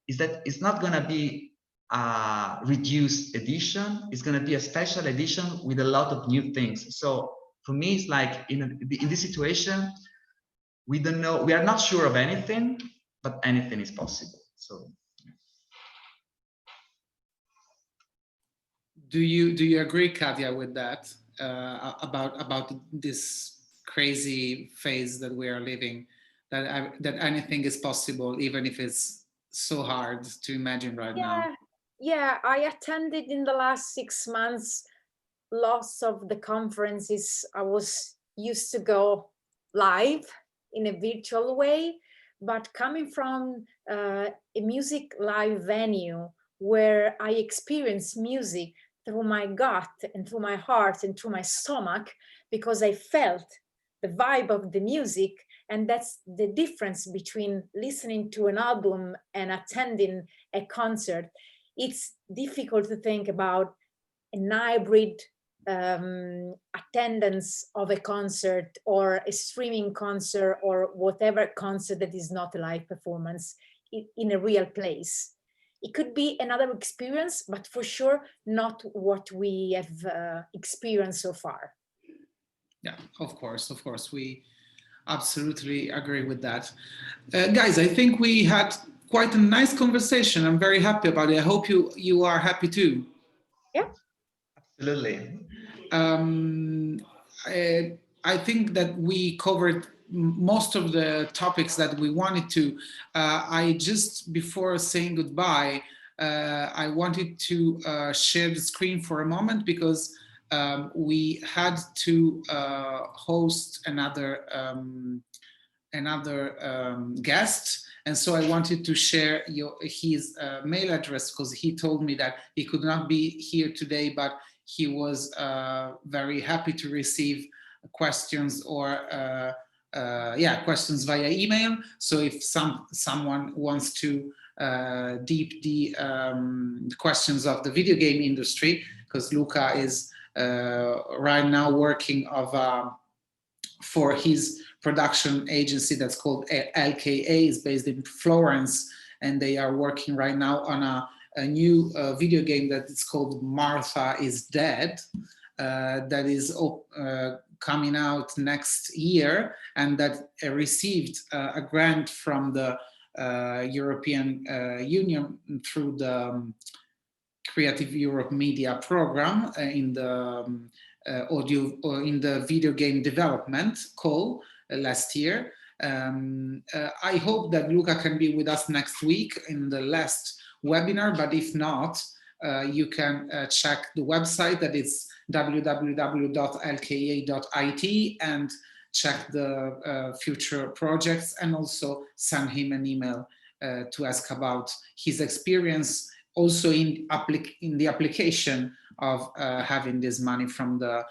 is that it's not going to be a reduced edition. It's going to be a special edition with a lot of new things. So for me, it's like in this situation, we don't know, we are not sure of anything, but anything is possible. So
do you agree, Katia, with that, about this crazy phase that we are living, that anything is possible, even if it's so hard to imagine right now?
Yeah, I attended in the last 6 months lots of the conferences. I was used to go live in a virtual way, but coming from a music live venue where I experience music through my gut and through my heart and through my stomach, because I felt the vibe of the music. And that's the difference between listening to an album and attending a concert. It's difficult to think about an hybrid attendance of a concert or a streaming concert or whatever concert that is not a live performance in a real place. It could be another experience, but for sure not what we have experienced so far.
Yeah, of course, we absolutely agree with that. Guys, I think we had quite a nice conversation. I'm very happy about it. I hope you are happy too.
Yeah.
Absolutely.
I think that we covered most of the topics that we wanted to. I just, before saying goodbye, I wanted to share the screen for a moment, because we had to host another guest, and so I wanted to share his mail address, because he told me that he could not be here today, but he was very happy to receive questions or questions via email. So if someone wants to deep the questions of the video game industry, because Luca is right now working for his production agency that's called LKA, is based in Florence, and they are working right now on a new video game that is called Martha is Dead, that is coming out next year, and that received a grant from the European Union through the Creative Europe Media Program in the audio or in the video game development call last year. I hope that Luca can be with us next week in the last webinar, but if not, you can check the website, that is www.lka.it, and check the future projects, and also send him an email to ask about his experience also in the application of having this money from the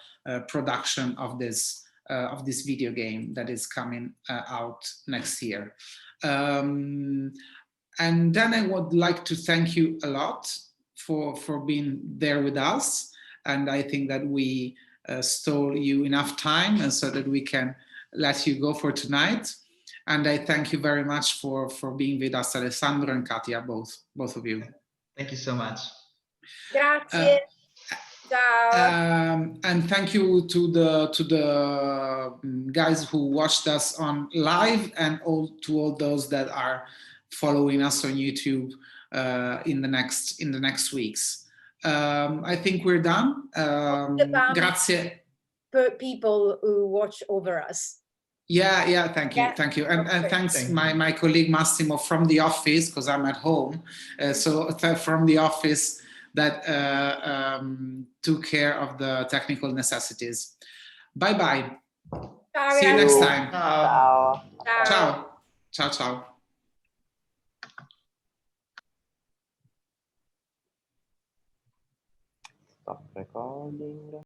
production of this video game that is coming out next year. And then I would like to thank you a lot for being there with us. And I think that we stole you enough time, and so that we can let you go for tonight. And I thank you very much for being with us, Alessandro and Katia, both of you.
Thank you so much.
Grazie. Ciao.
And thank you to the guys who watched us on live, and to all those that are following us on YouTube in the next weeks. I think we're done. Grazie.
People who watch over us.
Yeah, thank you. And thanks my colleague Massimo from the office, because I'm at home. So from the office that took care of the technical necessities. Bye-bye. See you next time.
Ciao.
Ciao.
Stop recording.